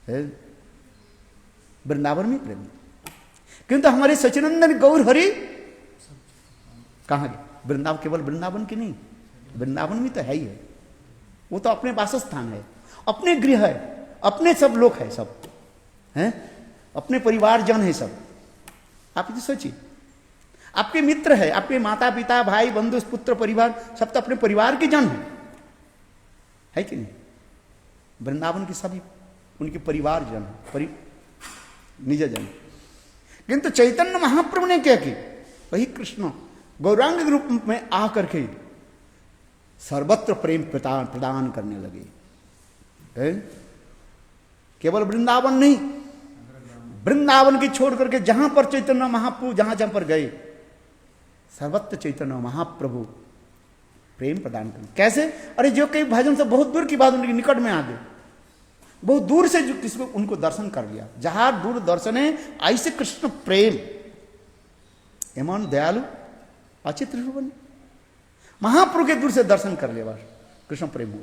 है वृंदावन में प्रेम। किंतु हमारे सचिनंदन गौर हरि कहां गए? वृंदावन। केवल वृंदावन की नहीं, वृंदावन में तो है ही है। वो तो अपने वासस्थान है, अपने गृह है, अपने सब लोग है, सब हैं, अपने परिवारजन है सब। आप ये सोचिए, आपके मित्र है, आपके माता पिता भाई बंधु पुत्र परिवार सब तो अपने परिवार के जन है कि नहीं? वृंदावन के सभी उनके परिवार जन, निज जन। किंतु चैतन्य महाप्रभु ने क्या की? वही कृष्ण गौरांग रूप में आकर के सर्वत्र प्रेम प्रदान करने लगे। केवल वृंदावन नहीं, वृंदावन की छोड़ करके जहां पर चैतन्य महाप्रभु जहां पर गए सर्वत्र चैतन्य महाप्रभु प्रेम प्रदान कर। कैसे? अरे जो कई भजन से बहुत दूर की बात उनके निकट में आ गए, बहुत दूर से जो किसी को उनको दर्शन कर लिया। जहां दूर दर्शन है ऐसे कृष्ण प्रेम एमन दयालु अचित्र रूपन महाप्रभु के दूर से दर्शन कर लिया। कृष्ण प्रेम हो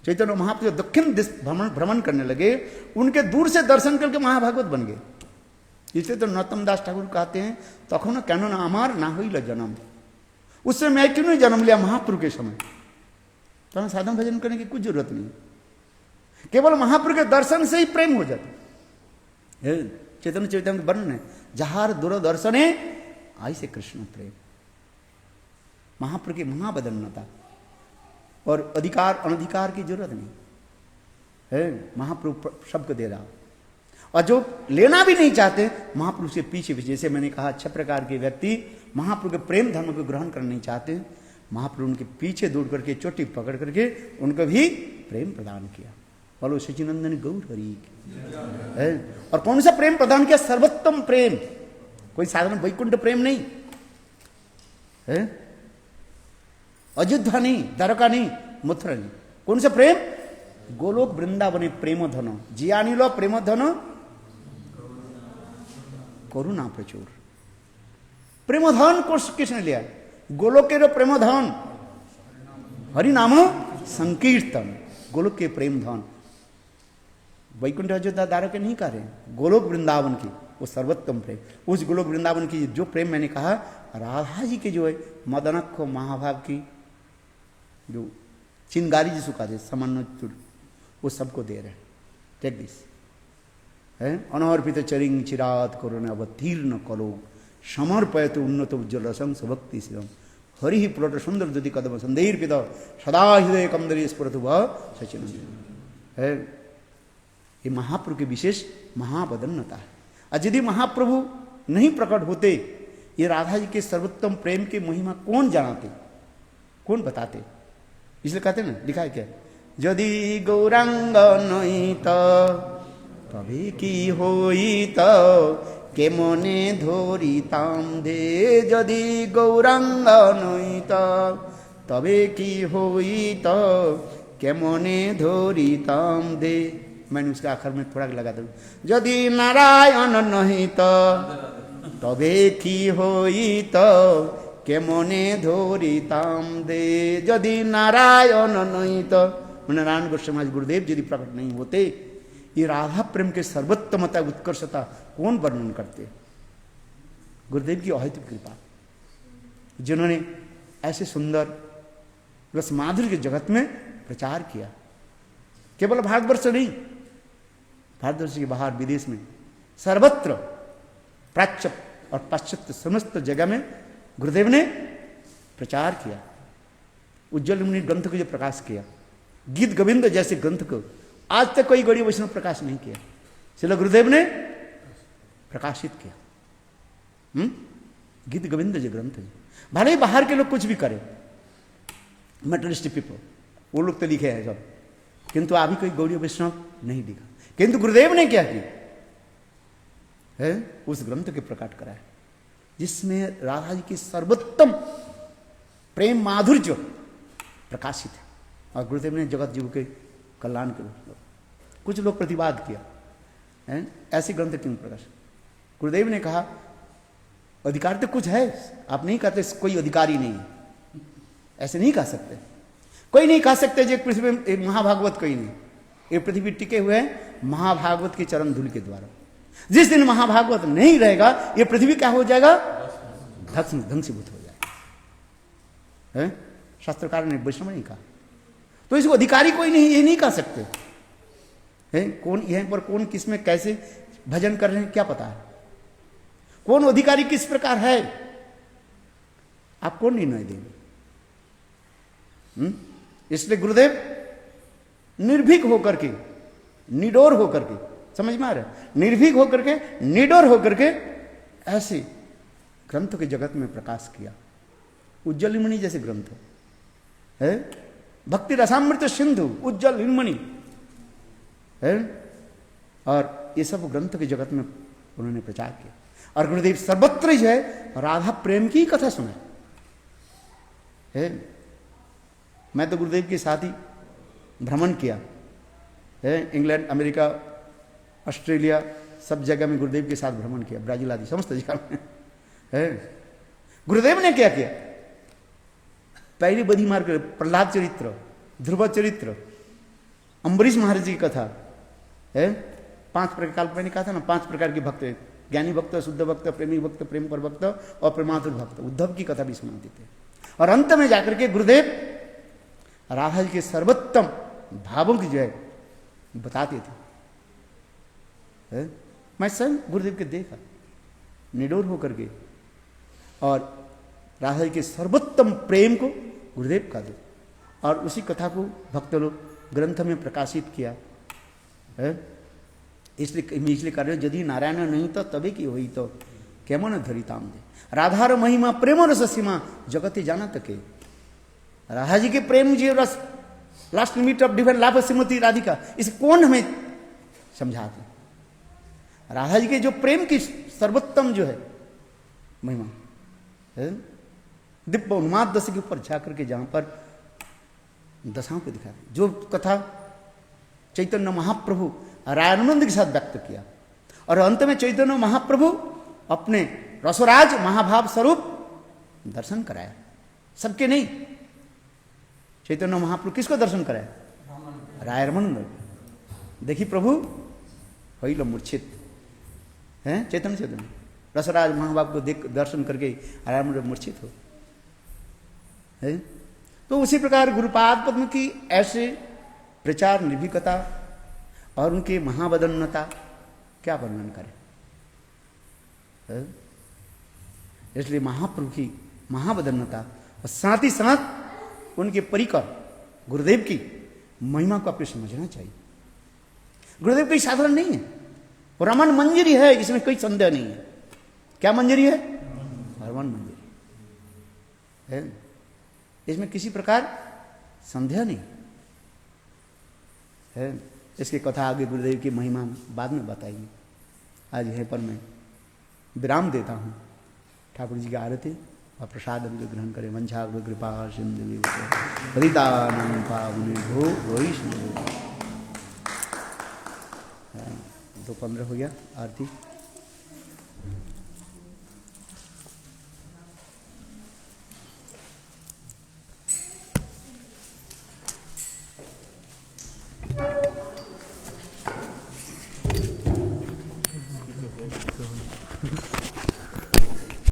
चैतन्य महाप्रभु दक्षिण दिश भ्रमण करने लगे, उनके दूर से दर्शन करके महाभागवत बन गए। इसलिए तो नरोत्तम दास ठाकुर कहते हैं तखन केन ना आमार ना होइल जन्म। उससे मैं क्यों नहीं जन्म लिया महाप्रभु के समय? तो हमें साधन भजन करने की कुछ जरूरत नहीं, केवल महाप्रभु के दर्शन से ही प्रेम हो जाता है। चैतन्य चैतन्य वर्णन है, जहार दूरदर्शन है ऐसे कृष्ण प्रेम। महाप्रभु की महाबदन्यता और अधिकार अनधिकार की जरूरत नहीं है। महाप्रभु सबको दे रहा, और जो लेना भी नहीं चाहते महाप्रभु से पीछे पीछे। जैसे मैंने कहा 6 प्रकार के व्यक्ति महाप्रभु के प्रेम धर्म को ग्रहण करना नहीं चाहते, महाप्रभु उनके पीछे दौड़ करके चोटी पकड़ करके उनको भी प्रेम प्रदान किया। बोलो सचिनंदन गौर हरि है। और कौन सा प्रेम प्रदान किया? सर्वोत्तम प्रेम, कोई साधारण वैकुंठ प्रेम नहीं है, अयोध्या नहीं, द्वारका नहीं, मथुरा नहीं। कौन सा प्रेम? गोलोक वृंदावन प्रेम धन जियानिलो प्रेम धन करुणा प्रचुर। प्रेम धन को किसने लिया? गोलोक के प्रेम धन हरि नाम संकीर्तन, गोलोक के प्रेम धन वैकुंठ अयोध्या द्वारका नहीं कह रहे हैं, गोलोक वृंदावन की वो सर्वोत्तम प्रेम। उस गोलोक वृंदावन की जो प्रेम मैंने कहा, राधा जी के जो है मदनक को महाभाव की जो चिंगारी जिसको कहते समन्वय, वो सबको दे रहे हैं। टेक दिस है अनर्पित चरिंग चिरात करुण अवतीर्ण कलो समर्पयत उन्नत उज्ज्वल रसं भक्ति शिवम हरि ही प्लट सुंदर दुति कदम संदेर पिता सदा हृदय कमदरी स्फुरतु वह सचिन है। ये महाप्रभु की विशेष महाबदन्नता है। और यदि महाप्रभु नहीं प्रकट होते, ये राधा जी के सर्वोत्तम प्रेम की महिमा कौन जानते, कौन बताते? इसलिए कहते ना, लिखा है क्या, यदि गौरांग नहीं तबे की होई के मने धरिताम दे, यदि गौरांग नहीं तबे की होई के मने धरिताम दे। मैंने उसके आखिर में थोड़ा लगा दूँ, यदि नारायण नहीं तबे की होई के मने धरिताम दे, यदि नारायण नहीं नारायण गोस्वामी गुरुदेव यदि प्रकट नहीं होते, ये राधा प्रेम के सर्वोत्तमता उत्कर्षता कौन वर्णन करते? गुरुदेव की अहेतुक कृपा, जिन्होंने ऐसे सुंदर रस माधुर्य के जगत में प्रचार किया। केवल भारतवर्ष नहीं, भारतवर्ष के बाहर विदेश में सर्वत्र प्राच्य और पाश्चात्य समस्त जगह में गुरुदेव ने प्रचार किया। उज्ज्वल मुनि ग्रंथ को जो प्रकाश किया, गीत गोविंद जैसे ग्रंथ को आज तक कोई गौड़ीय वैष्णव प्रकाश नहीं किया, इसलिए गुरुदेव ने प्रकाशित किया। गीत गोविंद जो ग्रंथ है, भले ही बाहर के लोग कुछ भी करें, मटेरियलिस्टिक पीपल, वो लोग तो लिखे हैं सब, किंतु अभी कोई गौड़ीय वैष्णव नहीं लिखा। किंतु गुरुदेव ने क्या किया है, उस ग्रंथ के प्रकट कराया, जिसमें राधा जी की सर्वोत्तम प्रेम माधुर्य प्रकाशित है। और गुरुदेव ने जगत जीव के कल्याण के लिए कुछ लोग प्रतिवाद किया है, ऐसे ग्रंथ क्यों प्रकाश? गुरुदेव ने कहा अधिकार तो कुछ है, आप नहीं कहते कोई अधिकारी नहीं है, ऐसे नहीं कह सकते, कोई नहीं कह सकते जो पृथ्वी में महाभागवत कोई नहीं, ये पृथ्वी टिके हुए हैं महाभागवत के चरण धूल के द्वारा। जिस दिन महाभागवत नहीं रहेगा, ये पृथ्वी क्या हो जाएगा? ध्वंसीभूत हो जाएगा। शास्त्रकार ने वैष्णव नहीं कहा, तो इसको अधिकारी कोई नहीं, ये नहीं कह सकते हैं। कौन यहां पर कौन किस में कैसे भजन कर रहे हैं क्या पता है, कौन अधिकारी किस प्रकार है, आप कौन निर्णय देंगे? इसलिए गुरुदेव निर्भीक होकर के, निडोर होकर के, समझ में आ रहा है, निर्भीक होकर के, निडोर होकर के ऐसे ग्रंथों के जगत में प्रकाश किया। उज्ज्वल मणि जैसे ग्रंथ है, भक्ति रसामृत सिंधु उज्ज्वल हिमणि है, और ये सब ग्रंथ के जगत में उन्होंने प्रचार किया। और गुरुदेव सर्वत्र जो है राधा प्रेम की कथा सुनाए है। मैं तो गुरुदेव के साथ ही भ्रमण किया है, इंग्लैंड, अमेरिका, ऑस्ट्रेलिया, सब जगह में गुरुदेव के साथ भ्रमण किया, ब्राजील आदि समस्त जगह में है। गुरुदेव ने क्या किया? पहली बधी मार्ग, प्रहलाद चरित्र, ध्रुव चरित्र, अम्बरीश महाराज की कथा है, 5 प्रकार, मैंने कहा था ना 5 प्रकार के भक्त, ज्ञानी भक्त, शुद्ध भक्त, प्रेमी भक्त, प्रेम पर भक्त और प्रेमातुर भक्त। उद्धव की कथा भी सुनाते थे। और अंत में जाकर के गुरुदेव राधा जी के सर्वोत्तम भावों की जो है बताते थे है? मैं स्वयं गुरुदेव के देखा निडोर होकर के, और राधा जी के सर्वोत्तम प्रेम को गुरुदेव का दे, और उसी कथा को भक्त लोग ग्रंथ में प्रकाशित किया है। इसलिए कर रहे हो, यदि नारायण नहीं तो तबे की हुई तो केमन धरिताम दे, राधार महिमा प्रेम रस सीमा जगते जाना तके। राधा जी के प्रेम जी रस, लास्ट मीट ऑफ डिवाइन लाभ श्रीमती राधिका, इसे कौन हमें समझाते? राधा जी के जो प्रेम की सर्वोत्तम जो है महिमा है, दिव्य उन्माद दशा के ऊपर जाकर के, जहां पर दशाओं को दिखा, जो कथा चैतन्य महाप्रभु रायानंद के साथ व्यक्त किया, और अंत में चैतन्य महाप्रभु अपने रसराज महाभाव स्वरूप दर्शन कराया, सबके नहीं। चैतन्य महाप्रभु किसको दर्शन कराया? रायानंद। देखिए प्रभु वही लो मूर्छित हैं चैतन्य चैतन्य रसराज महाबाप को देख दर्शन करके आराम से मूर्छित हो है। तो उसी प्रकार गुरुपाद पद्म की ऐसे प्रचार निर्भीकता और उनके महावदन्यता क्या वर्णन करें है? इसलिए महाप्रभु की महावदन्यता और साथ ही साथ उनके परिकर गुरुदेव की महिमा को आपको समझना चाहिए। गुरुदेव कोई साधारण नहीं है, परमान मंजरी है, इसमें कोई संदेह नहीं है। क्या मंजरी है? परमान मंजरी है, इसमें किसी प्रकार संदेह नहीं है। इसकी कथा आगे गुरुदेव की महिमा बाद में बताएंगे। आज यहीं पर मैं विराम देता हूँ। ठाकुर जी की आरती और प्रसाद हम जो ग्रहण करें। वंशा कृपा सिंधु हरितानंद पावनेभ्यो वैष्णवेभ्यो। 2:15 हो गया आरती।